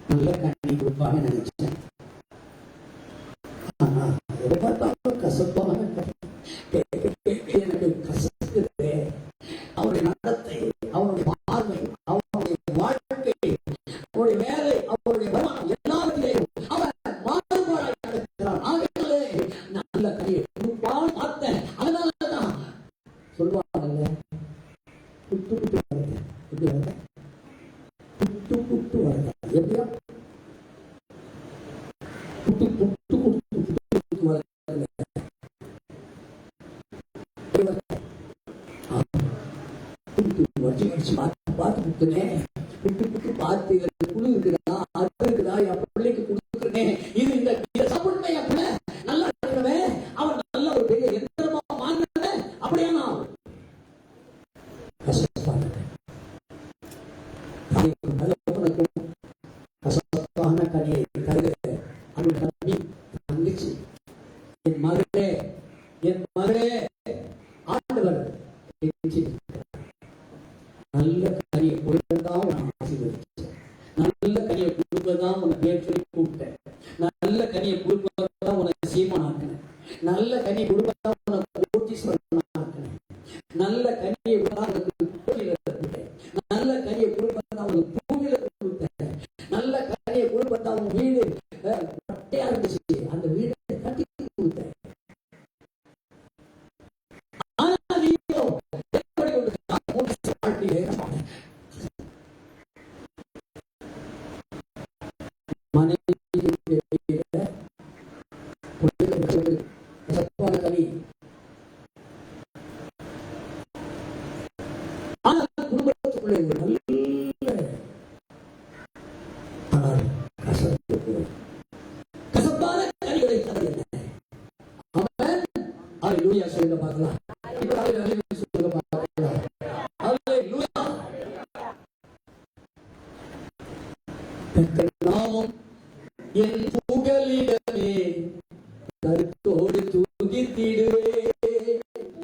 நல்ல கண்ணி கொடுப்பாங்க நினைச்சேன். ஆனா எதை பார்த்தாலும் கசப்பான எனக்கு கசக்குது. அவருடைய நடத்தை, அவருடைய பார்வை, அவருடைய வாழ்க்கை, அவருடைய வேலை, அவருடைய வருமானம் எல்லாவற்றிலையும் அவர் மாறுபாடாக நடக்கிறார். ஆகவே நல்ல கனியை கொடுப்பான்னு பார்த்தேன். அதனாலதான் சொல்லுவாங்கல்ல, புட்டு புட்டு வளர்த்த எப்படி வளர்த்த புட்டு புட்டு வளர்த்த எப்படியா புட்டு புட்டு புட்டு புட்டு வளர்த்த பார்த்து புட்டுனே புட்டு புட்டு பார்த்து குழு இருக்குதா அது இருக்குதா என் பிள்ளைக்கு கொடுத்துருனே இது இந்த சாப்பிடுமே என் பிள்ளை நல்லா இருக்கிறவே அவன் நல்ல ஒரு பெரிய எந்திரமா மாறினே அப்படியே நான் கசப்பான கனியை தருகிற அவன் தம்பி தங்கச்சி, என் மகளே ஆண்டவர் நல்ல கனியை கொடுக்கதான் உன்னை ஆசீர்வதிச்சேன். நல்ல கனியை கொடுப்பதான் உன்னை பேர் சொல்லி கூப்பிட்டேன். நல்ல கனியை கொடுப்பதான் உன்னை சீமானாக்கினேன். நல்ல கனியை கொடுப்பதான் உனக்கு கோட்டீஸ்வரனாக்கினேன். நல்ல கனியை உனக்கு கோயில கொடுத்தேன். நல்ல கனியை கொடுப்பதான் உனக்கு பூமியில கொடுத்தேன். நல்ல கனியை கொடுப்பதான் உன் வீடு பட்டையா இருந்துச்சு, அந்த வீடை கட்டி கொடுத்தேன். குடும்பத்துக்குள்ளே கசப்பான கனிகளை தவிர அல்லேலூயா சொல்லுங்க பார்க்கலாம். இப்ப அல்லேலூயா சொல்லுங்க பார்க்கலாம். அல்லேலூயா. கர்த்தர் நாமம் என் புகலிடமே கருத்தோடு துதித்திடுவே.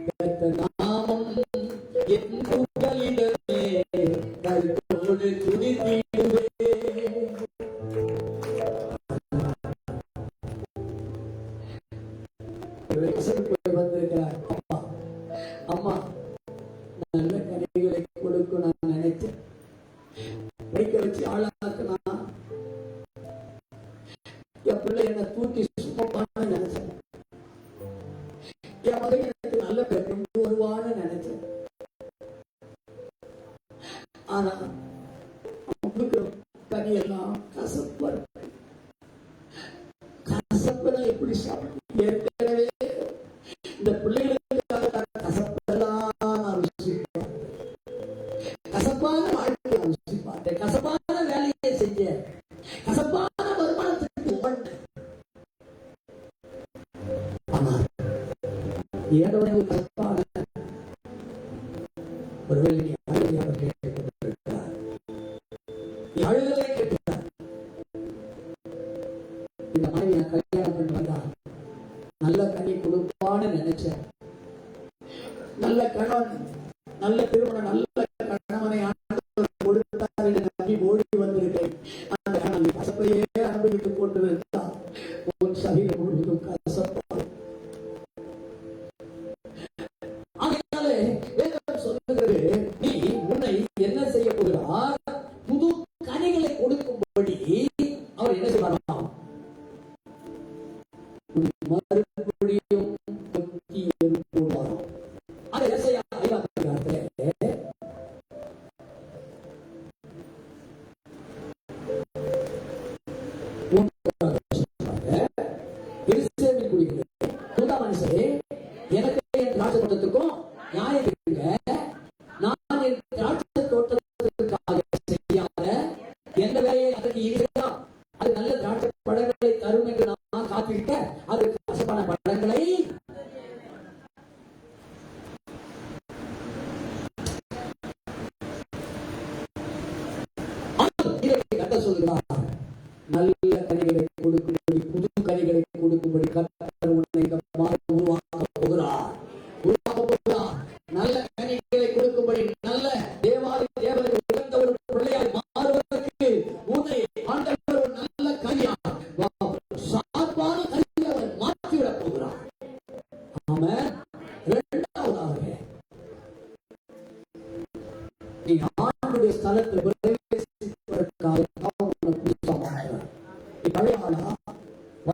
கர்த்தர் நாமம் என் புகலிடமே கருத்தோடு துதித்திடுவே. வந்திருக்கிறார் அம்மா நல்ல கனிகளை கொடுக்கும் நான் நினைச்சேன். படிக்க வச்சு ஆளாக்குனா என் பிள்ளை என்னை தூக்கி சுமப்பான்னு நினைச்சேன். என் மகன் எனக்கு நல்ல பேர் கொண்டு வருவான்னு நினைச்சேன். ஆனா அவங்களுக்கு கனி எல்லாம் கசப்பா இருக்கு. கசப்பை எப்படி சாப்பிட்டு ஏற்கனவே இந்த பிள்ளைகளுக்காக கசப்பெல்லாம் நான் ருசிப்பேன். கசப்பான வாழ்க்கையை ருசிப்பாட்டேன். கசப்பான வேலையை செஞ்சேன். கசப்பான வருமானத்துக்கு ஓட்டேன். ஆனால் ஏதோ கசப்பான ஒருவேளை நீ அழுகையாக கேட்டுக் கொண்டிருக்கிறார். நீ அழுகலை கேட்டுட்டார். இந்த மனைவி நான் கல்யாணம் பண்ணி வந்தா நல்ல கனி கொடுப்பான்னு நினைச்சேன். நல்ல கணவன், நல்ல திருமணம், நல்ல கணவனை கொடுத்தார் என்று நம்பி ஓடி வந்திருக்கேன். அந்த கணவன் கசப்பையே அனுபவித்துக் கொண்டிருந்தார். உன் சரீரம் முழுவதும் கசப்பால். அதனாலே வேதம் சொல்லுகிறது, நீ உன்னை என்ன செய்ய போகிறார்? புது கனிகளை கொடுக்கும்படி அவர் என்ன செய்வாராம்? மறுபடியும் போடுவாராம். அதை எசையா 5ஆம் அதிகாரத்திலே எனக்கு என் திராட்சை தோட்டத்துக்கும் நியாயம் இருக்குங்க. நான் என் திராட்சை தோட்டத்திற்காக செய்யாத எந்த வேலையை அதற்கு இருக்கிறோம், அது நல்ல திராட்சை பழங்களை தரும் என்று நான் காத்திருக்க, அது கசப்பான பழங்களை கட்ட சொல்கிறார். நல்ல கனிகளை கொடுக்கும்படி, புது கனிகளை கொடுக்கும்படி கர்த்தர் உன்னை இந்த மாதம் உருவாக்க போகிறார். நல்ல கனிகளை கொடுக்கும்படி, நல்ல தேவாதி தேவனை உயர்ந்த ஒரு பிள்ளையாய் மாறுவதற்கு உன்னை ஆண்டவர் ஒரு நல்ல கனியார், சார்பான கனியை அவர் மாற்றிவிடப் போகிறார். ஆமென். இரண்டாவதாக, நீ ஆண்டுடைய ஸ்தலத்தில் பிரவேசிப்பதற்காக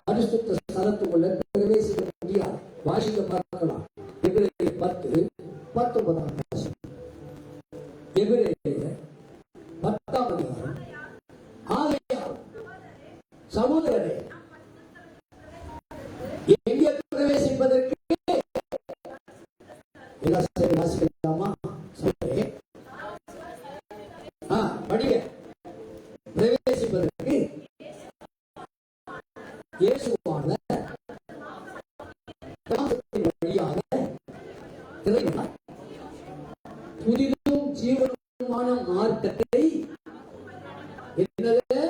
பரிசுத்த ஸ்தலத்துக்குள்ள பிரவேசிக்க முடியாது. வாசிக்க பார்க்கலாம். எபிரேயர் 10:19. எபிரேயர் 10 ஆகையால் சகோதரரே, எங்கே பிரவேசிப்பதற்கு வாசிக்கலாமா? படிங்க. பிரவேசிப்பதற்கு இயேசுவான வழியாக புதிதும் ஜீவனுமான மார்க்கத்தை என்னது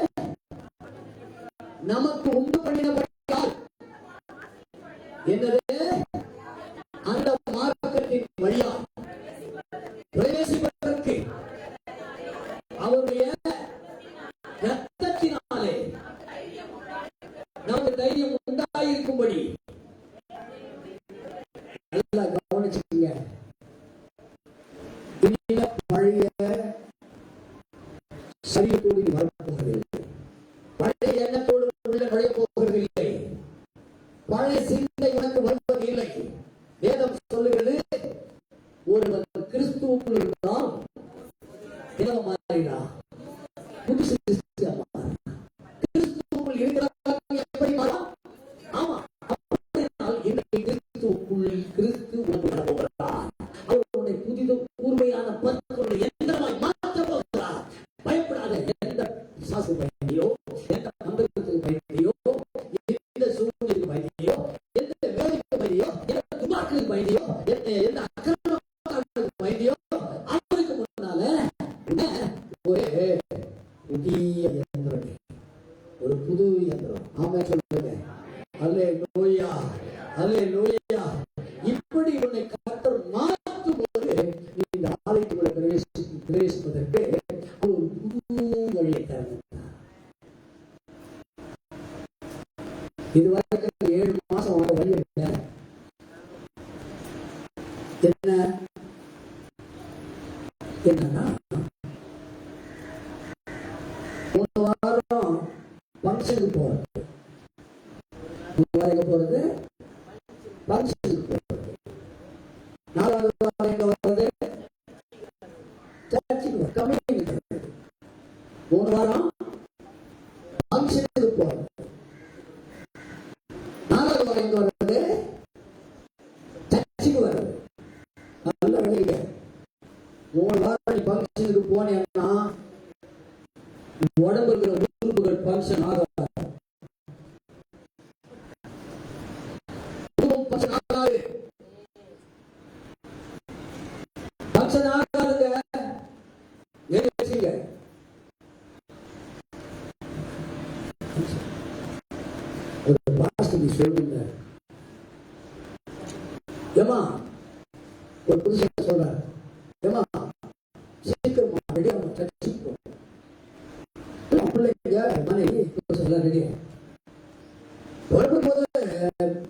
நமக்கு உண்டு பண்ணினபடியால், என்னது அந்த மார்க்கத்தின் வழியாக பிரவேசிப்பதற்கு அவருடைய ரத்தத்தினாலே நமக்கு தைரியம் உண்டாயிருக்கும்படி. நல்லா கவனிச்சுங்க. பழைய சரீரத்தோடு வரப்போகிறதில்லை, பழைய எண்ணத்தோடு உள்ள நுழைய போகிறதில்லை, பழைய சிந்தை உனக்கு வருவதில்லை. வேதம் சொல்லுகிறது, ஒருவன் கிறிஸ்துவுக்குள் இருந்தால் மாறினா புதுசு கிறிஸ்துவுக்குள் இருக்கிறவங்க எப்படி மாறும்? ஆமா, கிறிஸ்து உனக்கு வர போகிறார். அவர் உன்னை புதிதும் கூர்மையான பற்களுடைய எந்திரமாய் மாற்ற போகிறார். பயப்படாத. எந்த சாசு பயந்தியோ, எந்த மந்திரத்துக்கு பயந்தியோ, எந்த சூழ்நிலைக்கு பயந்தியோ, எந்த வேலைக்கு பயந்தியோ, எந்த துபாக்களுக்கு பயந்தியோ, எந்த அக்கிரமத்துக்கு பயந்தியோ, அவருக்கு முன்னால ஒரு புதிய யந்திரம், ஒரு புது யந்திரம். ஆமா சொல்லுங்க. அல்லேலூயா, அல்லேலூயா. இப்படி உன்னை கர்த்தர் மாற்றும் போது நீ இந்த ஆலயத்துக்குள்ள பிரவேசிப்பதற்கு ஒரு புது வழியை தருகிறார். இதுவரைக்கும் 7 மாசம் வர வழி இல்லை. என்னன்னா 3 வாரம் பங்கனுக்கு போறது, 3 வாரம் போறது பங்கனுக்கு போறது, 4வது வாரம் எங்க வர்றது சர்ச்சுக்கு கம்யூனிட்டி, 3 வாரம் பங்கனுக்கு போறது, 4வது வாரம் எங்க வர்றது சர்ச்சுக்கு வர்றது. நல்ல வழியில 3 வாரம் நீ பங்கனுக்கு போனேன்னா உடம்பு இருக்கிற உறுப்புகள் பங்கன் ஆகாது. ஒரு பாஸ்டர் சொல்லுங்க, ஏமா ஒரு புருஷன் சொல்றாரு, ஏமா சீக்கிரமா ரெடியா சர்ச்சுக்கு போ, பிள்ளைங்க மனைவி எல்லாம் ரெடியா போது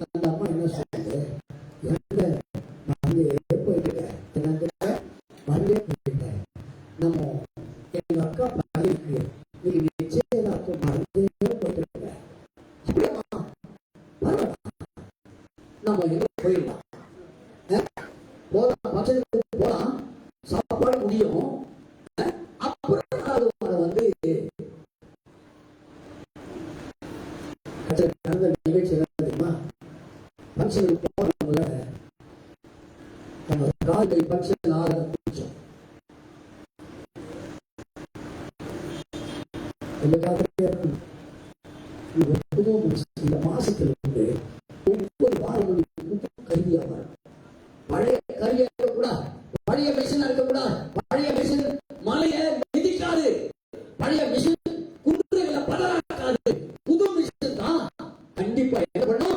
அந்த அம்மா என்ன சொல்லுது, நம்ம எங்க அக்கா பையனுக்கு நீங்க நிச்சயதார்த்தம் மறந்தே போயிட்டு நம்ம எங்க போயிடலாம், போலாம் பச்சைக்கு போலாம், சாப்பாடு முடியும். அப்புறம் அது வந்து நிகழ்ச்சி தெரியுமா, பங்கனுக்கு போனவங்கள காலை பட்சத்தில் ஆகாரம் குடிச்சோம். இந்த மாசத்துல இருந்து ஒவ்வொரு வாரம் கருவியா வரும். பழைய கருவியா இருக்கக்கூடாது, பழைய மிஷினா இருக்கக்கூடாது, பழைய மிஷின் மலையை மிதிக்காது, பழைய மிஷின் குன்றுகளை பதறாக்காது. புது மிஷின் தான் கண்டிப்பா என்ன பண்ணும்.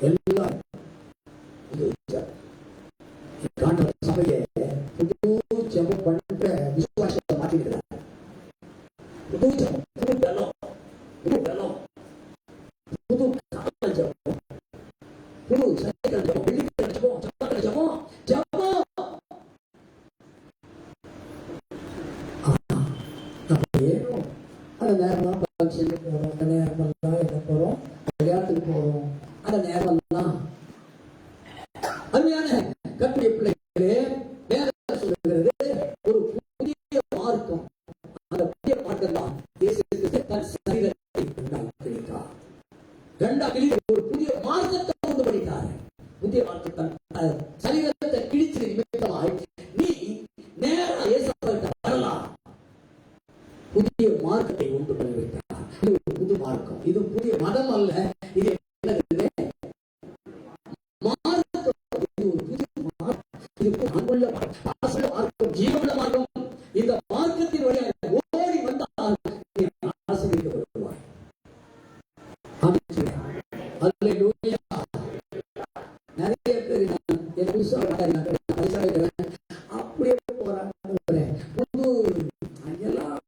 எல்லாம் சபையை புது ஜபம் பண்ற விசுவாசத்தை மாற்றிக்கிறார். புது ஜபம், புது பலம், புது பலம், புது கால ஜபம், புது சைக்கிள் ஜபம், வெள்ளிக்கிழமை ஜபம், செவ்வாய்க்கிழமை ஜபம், ஜபம். அந்த நேரம் ஃபங்க்ஷனுக்கு போறோம், அந்த நேரமெல்லாம் எங்க போறோம், விளையாட்டுக்கு போறோம். அந்த நேரமெல்லாம் அருமையான கர்த்தருடைய பிள்ளைகளே, வேதம் சொல்லுகிறது ஒரு புதிய மார்க்கம். அந்த புதிய மார்க்கம் தான் இயேசு கிறிஸ்து தன் சரீரத்தை உண்டாக்கினார். இரண்டாம் கிளி ஒரு புதிய மார்க்கத்தை உண்டு பண்ணினார். புதிய மார்க்கத்தை சரீரத்தை கிழிச்சு நிமித்தமாய் நீ நேரா இயேசுவிடம் வரலாம். புதிய மார்க்கத்தை உண்டு பண்ணி வைத்தார். இது ஒரு புது மார்க்கம், இது புதிய மதம் அல்ல. இது ஜீவனுள்ள மார்க்கம். இந்த மார்க்கத்தின் வழியாக ஓடி வந்தால் ஆசீர்வதிக்கப்படுவாய். நிறைய பேர் அப்படியே போறாங்க. புது அங்கெல்லாம்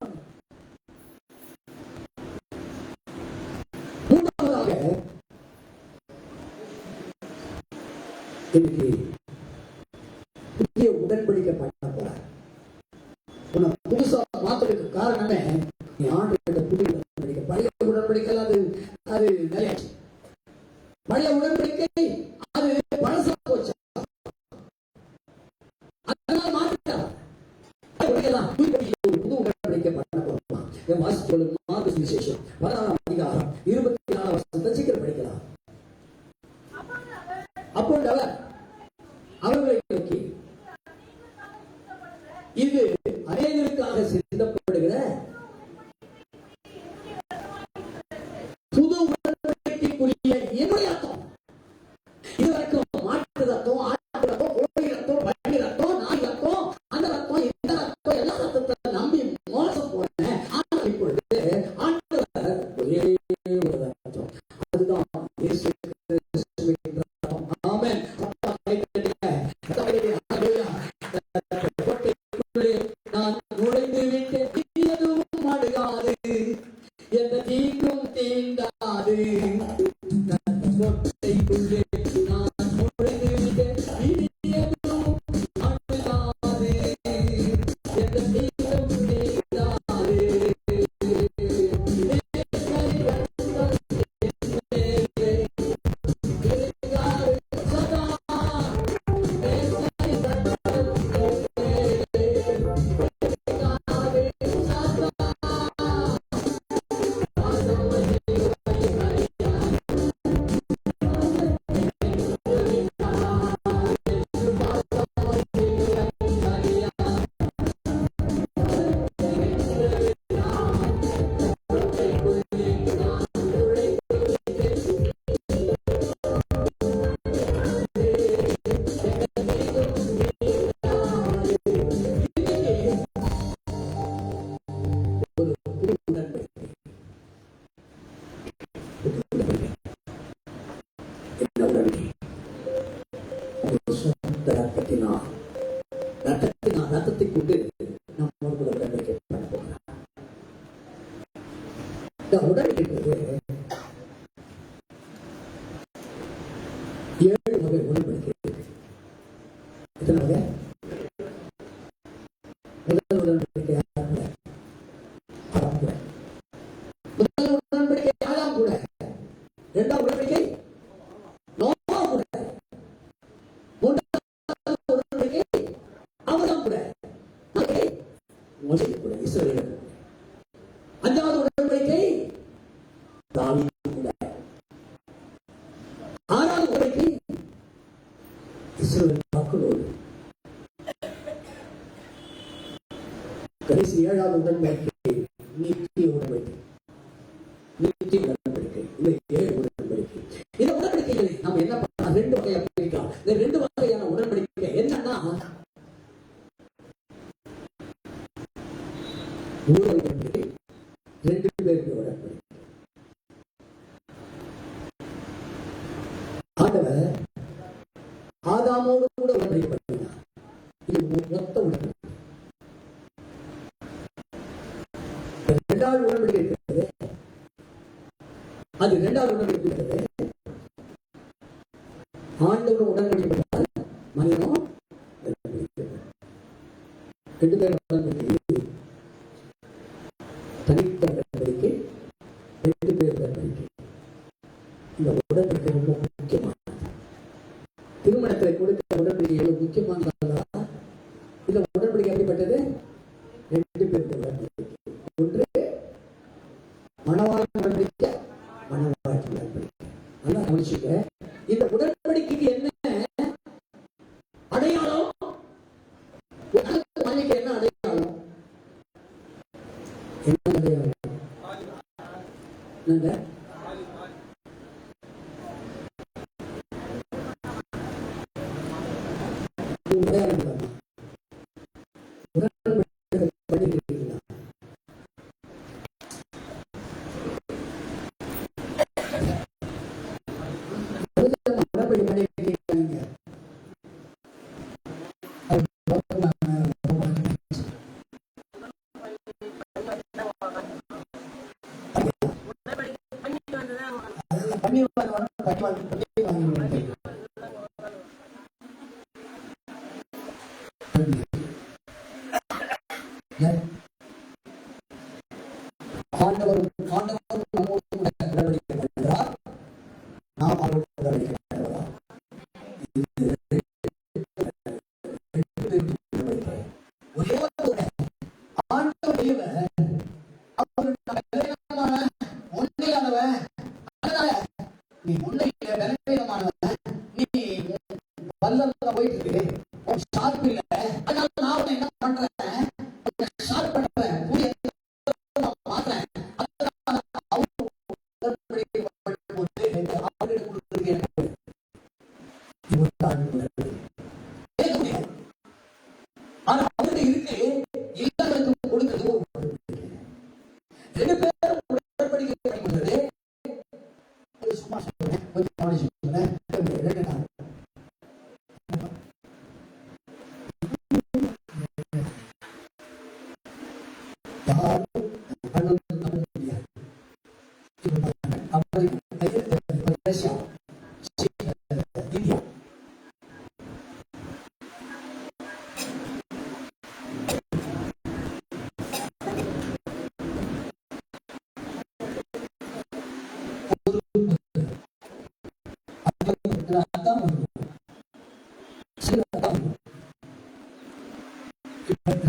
மூன்றாவதாக இன்னைக்கு புதிய உடன்படிக்கை பண்ண போறார். உன்னை புதுசா மாத்துறதுக்கு காரணமே நீ ஆண்டு புதிய உடன்படிக்கை. பழைய உடன்படிக்கை அது நிலையாச்சு. பழைய உடன்படிக்கை அது பழசா போச்சு. அதெல்லாம் மாற்றிட்டாங்க. புது உடன்படிக்கை பண்ண போறோம். என் வாசிச்சு சொல்லுங்க. மார்க்கு சுவிசேஷம் 16ஆம் அதிகாரம் 24ஆம் வசனத்தை சீக்கிரம் படிக்கலாம். அப்பொழுது அவர்களை நோக்கி, இது அநேகருக்காக சிந்தப்படுகிற புது உடன்படிக்கைக்குரிய என்னுடைய ரத்தம். இதுவரைக்கும் மாட்டு ரத்தம், ஆட்டு ரத்தம், கோழி ரத்தம், பள்ளி ரத்தம், நாய் ரத்தம், அந்த ரத்தம், இந்த ரத்தம், எல்லா ரத்தத்தை நம்பி மோசம் போனேன். ஆனால் இப்பொழுது ஆண்டவர் ஒரே ஒரு ரத்தம், அதுதான் இயேசு கிறிஸ்துவின் ரத்தம். ஆமென். நான் நுழைந்து விட்டு எதுவும் அழுகாது, எந்த தீங்கும் தீண்டாது. கொட்டைக்குள்ளே நான் நுழைந்து விட்டு எதுவும் அழுகாது, எந்த தீங்கும் தீண்டாது. ரத்தத்தை கொண்டு நம்ம உடன்படிக்கை பண்ண போகிறோம். இந்த உடன்படிக்கை 7 வகை உடன்படிக்கை இருக்கு. எத்தனை வகை? முதல் உடன்படிக்கை ஆதாம் கூட. முதல் உடன்படிக்கை ஆதாம் கூட. இரண்டாம் உடன்படிக்கை நோவா கூட. மூன்றாம் உடன்படிக்கை ஆபிரகாம் கூட. மோசே கூட, இஸ்ரவேல் அஞ்சாவது உடன்படிக்கை தாவீது கூட. ஆறாவது உடன்படிக்கை இஸ்ரவேல் மக்களோடு. கடைசி ஏழாவது உடன்படிக்கை நித்திய உடன்படிக்கை. நித்திய உடன்படிக்கை. இந்த 7 உடன்படிக்கை. இந்த உடன்படிக்கைகளை நாம் என்ன பண்ணலாம்? 2 வகையா பிரிக்கலாம். இந்த 2 வகையான உடன்படிக்கை என்னன்னா, உடன்படிக்கை 2 பேருக்கு உடன்படிக்கை. ஆண்டவர் ஆதாமோடு கூட உடன்படிக்கை பண்ணினார். இது மொத்த உடன்படிக்கை. 2வது உடன்படிக்கை இருக்கிறது. அது 2வது உடன்படிக்கை இருக்கிறது. ஆண்டவர் உடன்படிக்கை பண்ணால் மனிதனும் 2 பேர் உடன்படிக்கை. தனித்த உடன்படிக்கை, 2 பேர் உடன்படிக்கை. இந்த உடன்படிக்கை ரொம்ப முக்கியமானது. திருமணத்தை கொடுத்த உடன்படிக்கை எவ்வளவு முக்கியமானதா? இந்த உடன்படிக்கை எப்படிப்பட்டது? 2 பேர் உடன்படிக்கை. ஒன்று மணவாளன் உடன்படிக்கை, மணவாட்டி உடன்படிக்கை. நல்லா கவனிச்சுங்க. இந்த உடன்படிக்கைக்கு என்ன அடையாளம்? என்ன அடையாளம்? என்ன அடையாளம்? பண்ணிக்கிறீங்களா?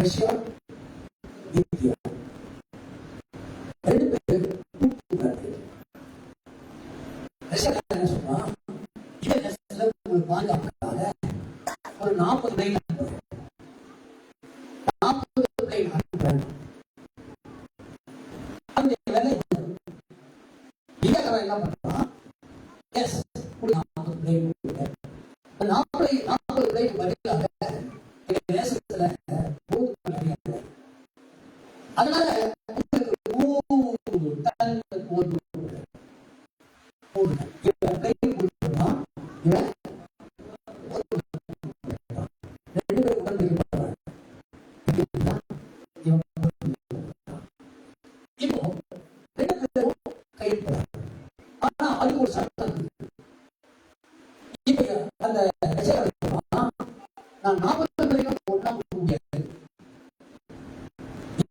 ரஷ்யா, இந்தியா 2 பேர் ரஷ்யா என்ன சொன்னா, பாதுகாப்புக்காக ஒரு 40 பிளைன் 40 பிளைன் அனுப்புறாங்க. அந்த வேலை இந்தியாக்காரன் என்ன பண்றான்? எஸ் 40 பிளைன் 40 பிளைன் பதிலாக தேசத்துல அதனால அதுக்கு ஒரு சட்டம் இப்ப அந்த நான் 40 வரைக்கும் ஒன்னா முடியாது.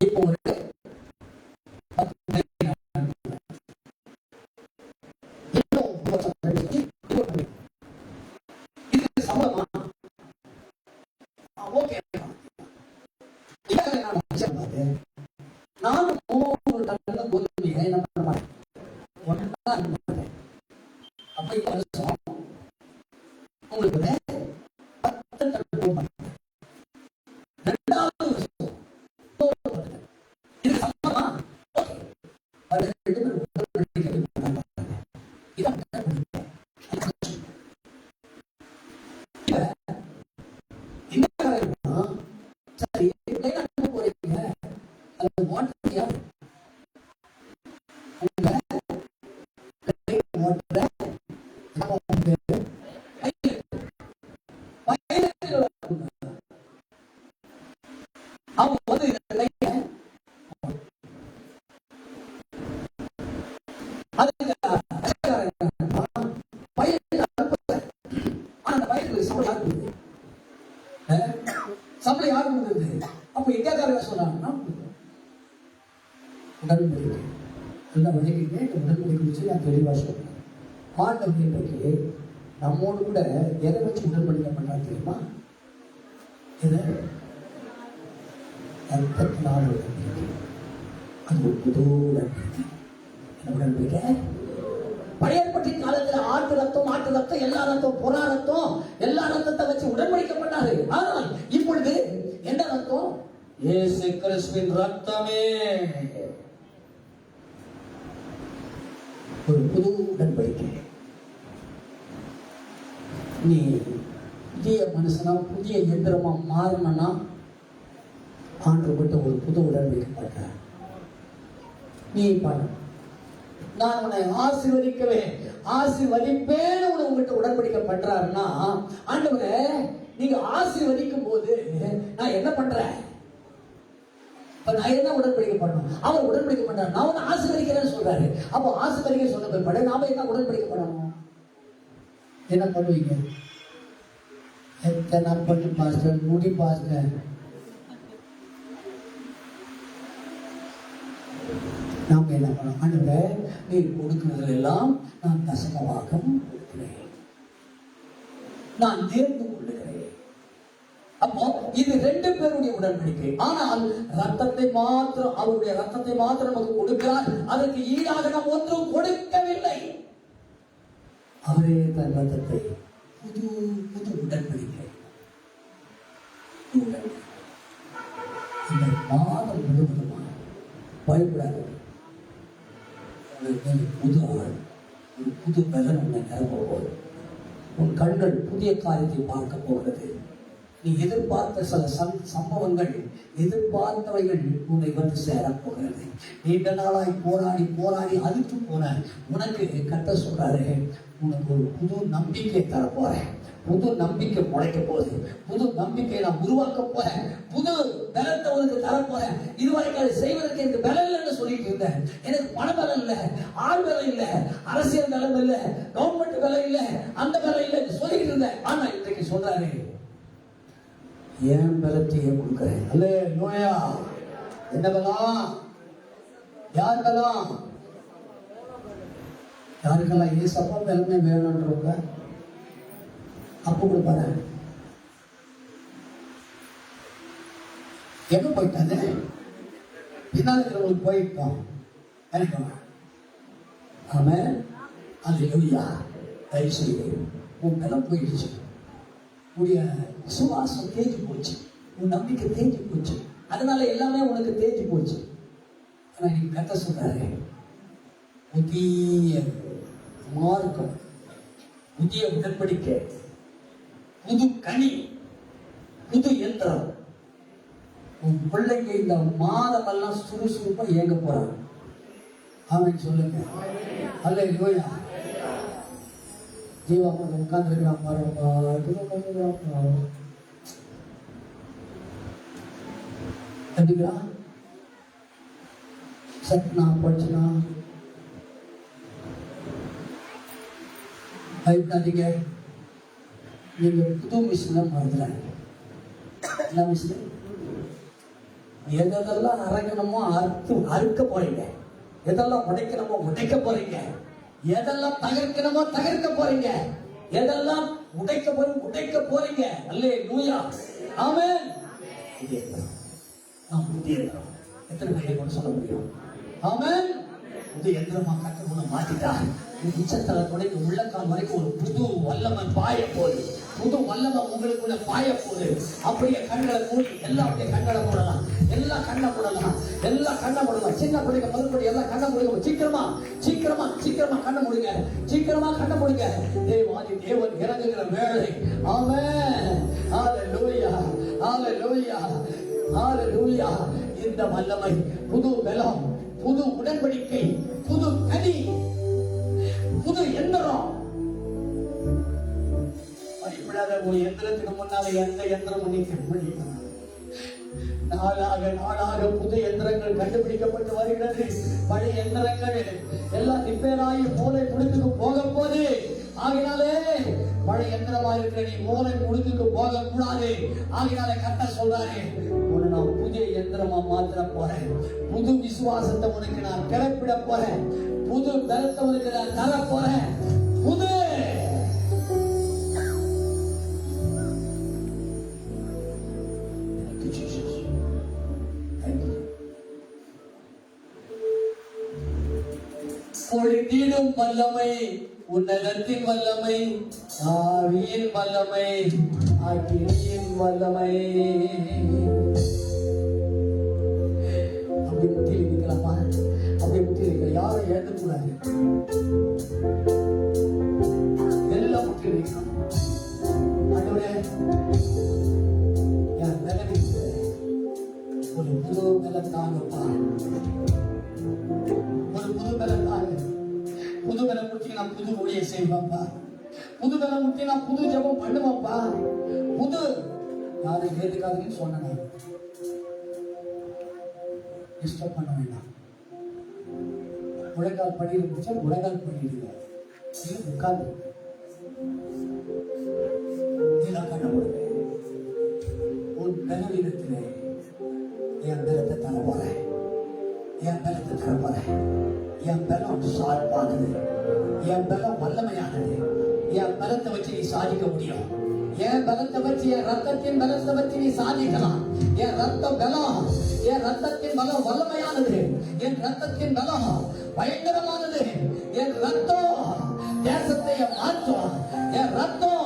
இப்போ ஒரு இதுக்கு சம்பளமா ஓகே நானும் ஒரு டன்னு கோதுமையை என்ன பண்ண மாட்டேன், ஒன்றா இருக்க மாட்டேன். அப்ப இந்த வருஷம் உங்களுக்கு 10 டன் போக மாட்டேன். 2வது வருஷம் இது சம்பளமா அவங்க வந்து சம்பளம் யாரு கொடுக்குறது? அப்ப எக்காரங்க சொல்றாங்கன்னா உடன்படிக்கை நல்லா வணங்கிட்டு இந்த உடன்படிக்கை வச்சு நான் தெளிவா சொல்றேன். ஆண்டவர் இன்றைக்கு நம்மோடு கூட எதை வச்சு உடன்படிக்கை பண்றாங்க தெரியுமா? எதை? ரத்தத்தினால உடன்படிக்கை. அது ஒரு புது உடன்படிக்கை. என்ன உடன்படிக்கை? பழைய ஏற்பாட்டின் காலத்துல ஆட்டு ரத்தம், மாட்டு ரத்தம், எல்லா ரத்தம், புறா ரத்தம், எல்லா ரத்தத்தை வச்சு உடன்படிக்கப்பட்டாரு. ஆனால் இப்பொழுது என்ன ரத்தம்? இயேசு கிறிஸ்துவின் ரத்தமே. ஒரு புது உடன்படிக்கை. நீ புதிய மனுஷனா புதிய எந்திரமா மாறணும்னா ஆண்டவர்கிட்ட ஒரு புது உடன்படிக்கை பண்ற. நீ பண்ண, நான் உன்னை ஆசீர்வதிக்கவேன், ஆசீர்வதிப்பேன்னு உங்ககிட்ட உடன்படிக்கை பண்றாருன்னா, ஆண்டவரே நீங்க ஆசீர்வதிக்கும் போது நான் என்ன பண்றேன்? நான் என்ன உடன்படிக்கை பண்ணணும்? அவர் உடன்படிக்கை பண்றாரு, நான் உன்னை ஆசீர்வதிக்கிறேன்னு சொல்றாரு. அப்போ ஆசீர்வதிக்க சொன்ன பிற்பாடு நாம என்ன உடன்படிக்கை பண்ணணும்? என்ன பண்ணுவீங்க? எத்தனை நாள் பண்ணி பாஸ்டர், முடி பாஸ்டர், நாம் என்ன பண்ணோம்? ஆண்டவரே நீர் கொடுக்கிறதெல்லாம் நான் தசமபாகம் கொடுக்கிறேன், நான் தேர்ந்து கொள்ளுகிறேன். அப்போ இது 2 பேருடைய உடன்படிக்கை. ஆனால் ரத்தத்தை மாத்திரம், அவருடைய ரத்தத்தை மாத்திரம் நமக்கு கொடுக்கிறார். அதற்கு ஈடாக நாம் ஒன்றும் கொடுக்கவில்லை. அவரே தன் ரத்தத்தை, புது புது உடன்படிக்கை. இந்த மாதம் முழுவதுமா பயப்படாது. புது ஆள், ஒரு புது பலன் உன்னை நிரப்ப போகுது. உன் கண்கள் புதிய காரியத்தை பார்க்க போகிறது. நீ எதிர்பார்த்த சில சம்பவங்கள், எதிர்பார்த்தவைகள் உன்னை வந்து சேரப்போகிறது. நீண்ட நாளாய் போராடி போராடி அழுத்து போன உனக்கு கர்த்தர் சொல்றாரு, உனக்கு ஒரு புது நம்பிக்கை தரப்போறேன், புது நம்பிக்கை முளைக்க போகுது, புது நம்பிக்கையை நான் உருவாக்க போறேன், புது பலத்தை உனக்கு தரப்போறேன். இதுவரைக்கும் அதை செய்வதற்கு எனக்கு பலம் இல்லைன்னு சொல்லிட்டு இருந்தேன். எனக்கு பண பலம் இல்லை, ஆள் பலம் இல்லை, அரசியல் பலம் இல்லை, கவர்மெண்ட் பலம் இல்லை, அந்த பலம் இல்லை சொல்லிட்டு இருந்தேன். ஆனா இன்றைக்கு சொல்றாரு, ஏன் பலத்தையே கொடுக்கிறேன். அல்லே நோயா, என்ன பலம்? யார் பலம்? யாருக்கெல்லாம் ஏசப்பா பலமே வேணும்ன்றவங்க அப்ப கொடுப்பாரு. எங்க போயிட்டாங்க? பின்னால் இருக்கிறவங்களுக்கு போயிருக்கோம். ஆமென், அல்லேலூயா. தயவு செய்து உன் பலம் போயிடுச்சு, உடைய விசுவாசம் தேஞ்சு போச்சு, உன் நம்பிக்கை தேஞ்சு போச்சு, அதனால எல்லாமே உனக்கு தேஞ்சு போச்சு. ஆனா நீங்க கர்த்தர் சொல்றாரு, புதிய மார்க்கம், புதிய உடன்படிக்கை, புது கனி, புது யந்திரம். உன் பிள்ளைங்க இந்த மாதம் எல்லாம் சுறுசுறுப்பா இயங்க போறாங்க. ஆமென் சொல்லுங்க. அல்லேலூயா. ஜீவாமன் உட்கார்ந்துருக்கிறான் பாருங்க, கண்டிப்பா சட்னா படிச்சுனா பயப்படாதீங்க. நீங்க புது மிஷினை மறந்துறாங்க. என்ன மிஷின்? எதெல்லாம் அரைக்கணுமோ அறுக்க போறீங்க, எதெல்லாம் உடைக்கணுமோ உடைக்க போறீங்க, எதெல்லாம் தகர்க்கணுமோ தகர்க்க போறீங்க, எதெல்லாம் உடைக்க போறீங்க. அல்லேலூயா. ஆமென். நாம் புதிய எத்தனை பேரை கொண்டு சொல்ல முடியும்? ஆமென். புது எந்திரமா கட்டணும்னு மாத்திட்டார். உச்சத்தல தொடங்கி உள்ளக்கால் வரைக்கும் ஒரு புது வல்லமை பாய போகுது. புது வல்லமை உங்களுக்குள்ள பாய போகுது. அப்படியே கண்களை மூடி எல்லாம் அப்படியே கண்ணை மூடலாம். எல்லாம் கண்ணை மூடலாம். எல்லாம் கண்ணை மூடலாம். சின்ன பிள்ளைங்க முதல்படி எல்லாம் கண்ணை மூடுங்க. சீக்கிரமா சீக்கிரமா சீக்கிரமா கண்ணை மூடுங்க. சீக்கிரமா கண்ணை மூடுங்க. தேவாதி தேவன் இறங்குகிற வேளை. ஆமென். ஹalleluya ஹalleluya ஹalleluya. இந்த வல்லமை, புது பலம், புது உடன்படிக்கை, புது கனி, புது எந்திரம். படிப்படாத ஒரு எந்திரத்துக்கு முன்னால எந்த எந்திரம் நீக்க நாளாக நாளாக புது எந்திரங்கள் கண்டுபிடிக்கப்பட்டு வருகிறது. பழைய எந்திரங்கள் எல்லாம் ரிப்பேராகி மூளை முடுக்குக்கு போக போது. ஆகினாலே பழைய எந்திரமா இருக்கிற நீ மூளை முடுக்குக்கு போக கூடாது. ஆகினாலே கர்த்தர் சொல்றாரு, உன்னை நான் புதிய எந்திரமா மாத்திர போறேன். புது விசுவாசத்தை உனக்கு நான் பிறப்பிட போறேன். புது பலத்தை உனக்கு நான் தர போறேன். புது பொழிந்திடும் வல்லமை, உன்னதத்தின் வல்லமை, ஆவியின் வல்லமை, அக்கினியின் வல்லமை. அப்படி முத்தியில் இருக்கலாமா? அப்படி முத்தியில் இருக்க யாரும் ஏற்கக்கூடாது. எல்லாம் முத்தியில் இருக்கணும். ஆண்டவரே, என் பலனுக்கு ஒரு புது பலம் தாங்கப்பா. ஒரு புது பலம் தாங்க. புது பலம் முட்டி நான் புது மொழியை செய்வேன்ப்பா. புது பலம் முட்டி நான் புது ஜபம் பண்ணுவேன்ப்பா. புது யாரும் கேட்டுக்காதுன்னு சொன்னேன். டிஸ்டர்ப் பண்ண வேண்டாம். முழங்கால் படி இருந்துச்சா முழங்கால் பண்ணிடுங்க. உட்கார்ந்து கண்ண போடுங்க. உன் பலவீனத்திலே என் பலத்தை தர போறேன். என் பலத்தை தர போறேன். என் பலம் சார்பானது. என் பலம் வல்லமையானது. என் பலத்தை வச்சு நீ சாதிக்க முடியும். என் பலத்தை வச்சு, என் ரத்தத்தின் பலத்தை வச்சு நீ சாதிக்கலாம். என் ரத்த பலம், என் ரத்தத்தின் பலம் வல்லமையானது. என் ரத்தத்தின் பலம் பயங்கரமானது. என் ரத்தம் தேசத்தை மாற்றும். என் ரத்தம்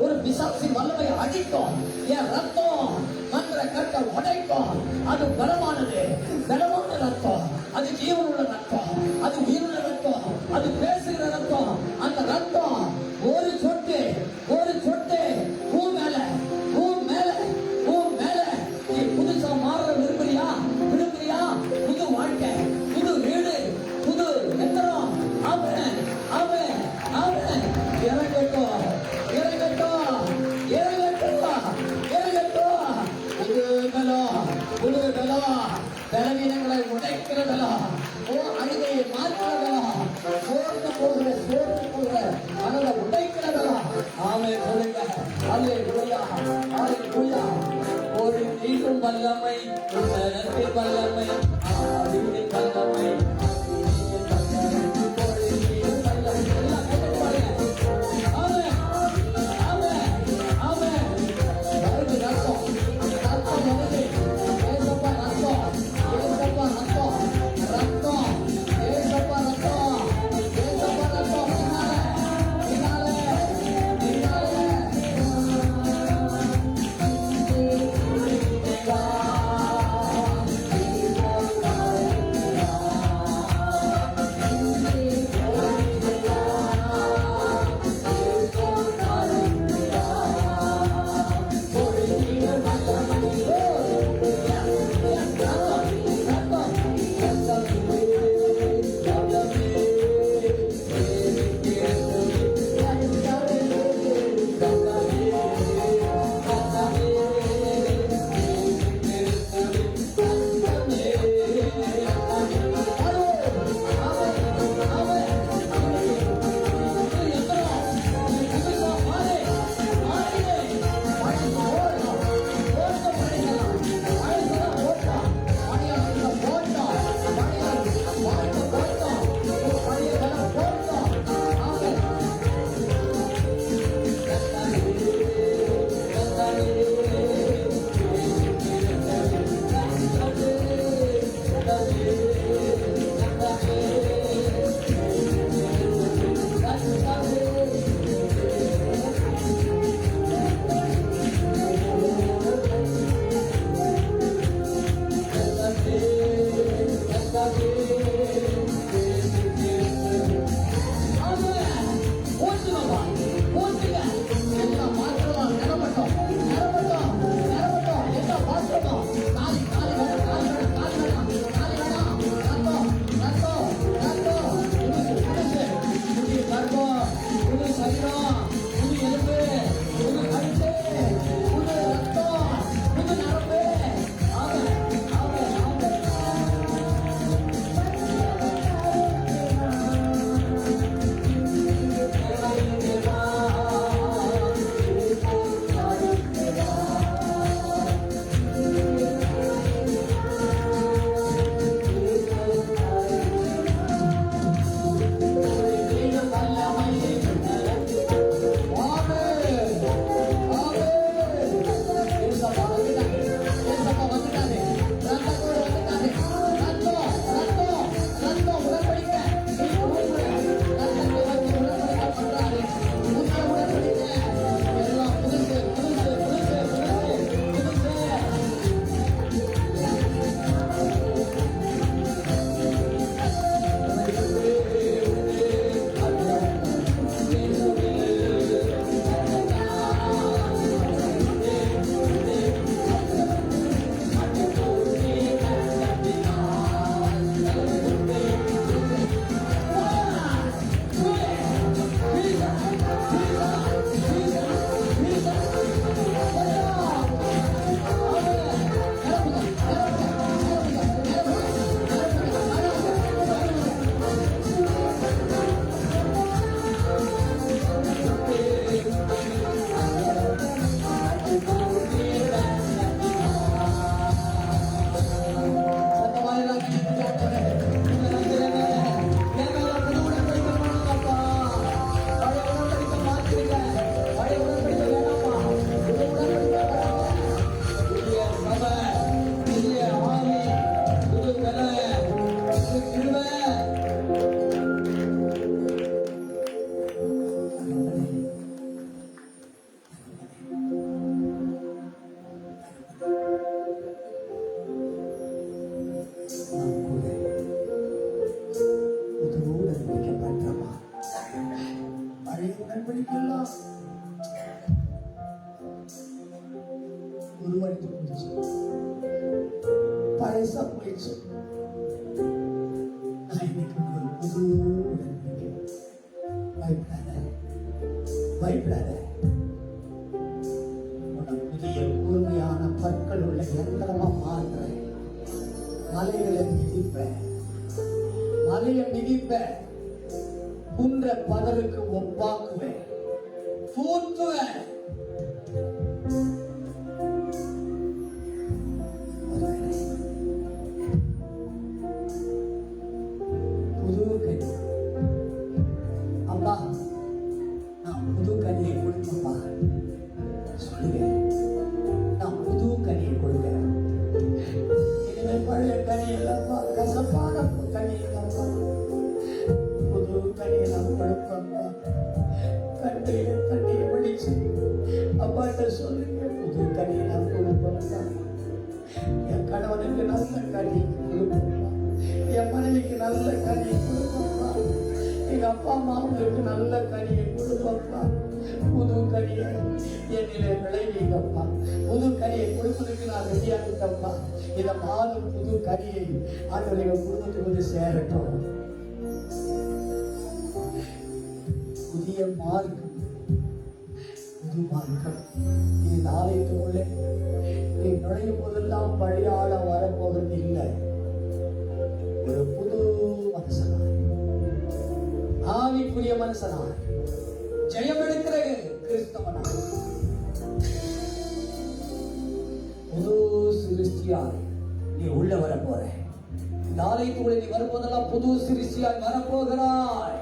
ஒரு பிசாசின் வல்லமை அடிக்கும். என் ரத்தம் மந்திர கட்ட உடைக்கும். அது பலமானது. பலமான ரத்தம். அது ஜீவனுள்ள ரத்தம். அது உயிருள்ள ரத்தம். அது பேசுகிற ரத்தம். அந்த ரத்தம் ஒரு சொட்டு, ஒரு சொட்டு பூ மேல, பூ மேல, பூ மேல நீ புதுசா மாற விரும்புறியா? விரும்புறியா? புது வாழ்க்கை, புது வீடு, புது எந்திரம். அவன் அவன் அவன் இறங்கட்டும், இறங்கட்டும், இறங்கட்டும், இறங்கட்டும். புது பலம், புது பலம், பலவீனங்களை உடைக்கிற பலம், அழுகையை மாற்றுற பலம், சோர்ந்து போகிற மனதை உடைக்கிற பலம். ஆமென் சொல்லுங்க. அல்லேலூயா, அல்லேலூயா. ஒரு தீரும் வல்லமை, உன்னதத்தின் வல்லமை, ஆவியின் வல்லமை, உடன்படிக்கையெல்லாம் உருவடித்து போயிடுச்சு, பழசா போயிடுச்சு. நான் இன்னைக்கு ஒரு புது உடன்படிக்கை. பயப்படாத, பயப்படாத. புதிய கூர்மையான பற்கள் உள்ள எந்திரமா மாறுறேன். மலைகளை மிதிப்பேன், மலையை மிதிப்பேன், குன்ற பதருக்கு ஒப்பாக்குவேன், தூற்றுவேன். புது கனி அப்பா, நான் புது கனியை கொடுப்பா சொல்லுவேன். நான் புது கனியை கொடுக்கிறேன். இனிமேல் பழைய கனி இல்லப்பா, கசப்பான கனி இல்லப்பா, புது கனியை நான் கொடுப்பேன்ப்பா. கண்டையில தண்ணியை பிடிச்சு அப்பாட்ட சொல்லுங்க, புது கனியை நான் கொடுப்பேன்ப்பா. என் கணவனுக்கு நல்ல கனி கொடுப்பேன்ப்பா, என் மனைவிக்கு நல்ல கனியை கொடுப்பேன்ப்பா, எங்க அப்பா அம்மாவுக்கு நல்ல கனியை கொடுப்பேன்ப்பா. புது கனியை என்னிலே விளைவிங்கப்பா. புது கனியை கொடுப்பதற்கு நான் ரெடியா இருக்கேன்ப்பா. இதை மாறும் புது கனியை ஆண்டவரே குடும்பத்துக்கு வந்து சேரட்டும். புதிய மார்க்கம், புது மார்க்கம். இது ஆலயத்துக்குள்ளே நீ நுழையும் போதெல்லாம் பழைய ஆள வரப்போகிறது இல்லை. ஒரு புது மனுஷனாய், ஆவிக்குரிய மனுஷனாய், ஜெயம் எடுக்கிற கிறிஸ்தவனாய், புது சிருஷ்டியாய் நீ உள்ள வர போற. இந்த ஆலயத்துக்குள்ளே நீ வரும்போதெல்லாம் புது சிருஷ்டியாய் வரப்போகிறாய்.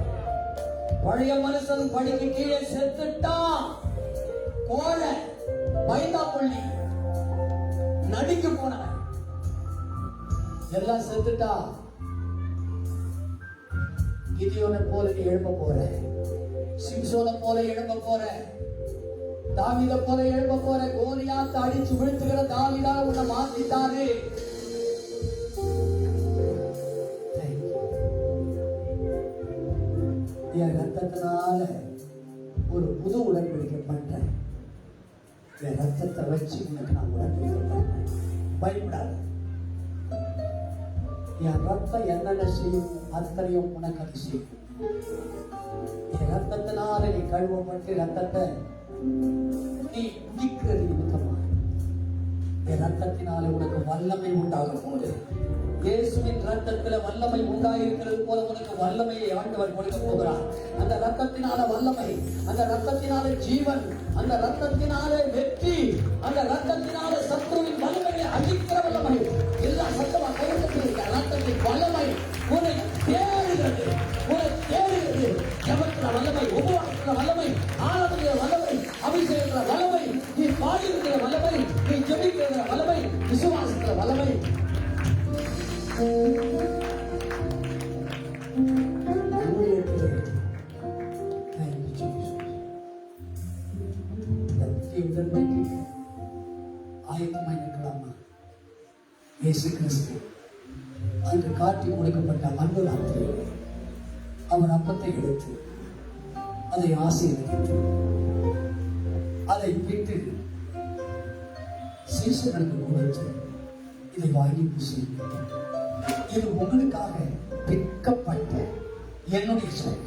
பழைய மனுஷன் படிக்கு கீழே செத்துட்டான். கோழை, பைந்தாப்புள்ளி, நடிக்க போனவன் எல்லாம் செத்துட்டா. கிதியோனை போல நீ எழும்ப போற, சிம்சோனை போல எழும்ப போற, தாவீதை போல எழும்ப போற. கோலியாத்தை அடிச்சு விழுத்துகிற தாவீதா உன்னை மாத்திட்டாரு. என் ரத்தத்தினால ஒரு புது உடன்படிக்கை பண்றேன். என் ரத்தத்தை வச்சு உனக்கு நான் உடன்படிக்கை பண்றேன். பயப்படாத. என் ரத்தம் என்னென்ன செய்யும் அத்தனையும் உனக்கு அது செய்யும். என் ரத்தத்தினால நீ கழுவப்பட்டு ரத்தத்தை நீ குடிக்கிறது நிமித்தமா என் ரத்தத்தினால உனக்கு வல்லமை உண்டாகும் போது, இயேசுவின் ரத்தத்துல வல்லமை உண்டாயிருக்கிறது போல உனக்கு வல்லமையை ஆண்டவர் கொடுக்க போகிறார். அந்த ரத்தத்தினால வல்லமை, அந்த ரத்தத்தினால ஜீவன், அந்த ரத்தத்தினால வெற்றி, அந்த ரத்தத்தினால சத்துருவின் வல்லமையை அழிக்கிற வல்லமை. எல்லாம் சத்தமா கைவிட்டு ரத்தத்தின் வல்லமை உன்னை தேடுகிறது, உன்னை தேடுகிறது. ஜபத்துல வல்லமை, உபவாசத்துல வல்லமை, ஆராதனையில வல்லமை, அபிஷேகத்துல வல்லமை, நீ பாடியிருக்கிற வல்லமை, நீ ஜெபிக்கிற வல்லமை, விசுவாசத்துல வல்லமை. ஆயத்தமாய் இருக்கலாமா? இயேசு கிறிஸ்து அன்று காட்டி கொடுக்கப்பட்ட அன்பு ராத்திரியில் அவர் அப்பத்தை எடுத்து அதை ஆசீர்வதித்து அதை விட்டு சீசர்களுக்கு கொடுத்து இதை வாங்கி பூசியிருக்கிறார். இது உங்களுக்காக பிற்கப்பட்ட என்னுடைய சொல்.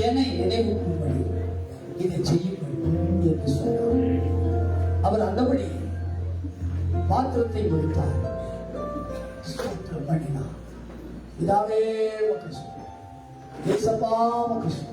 என்னை நினைவுக்கும்படி இதை செய்யுங்கள் என்று சொன்னார். அவர் அந்தபடி பாத்திரத்தை கொடுத்தார், ஸ்தோத்திரம் பண்ணினார். இதாவே உமக்கு சொல், ஏசப்பா உமக்கு சொல்.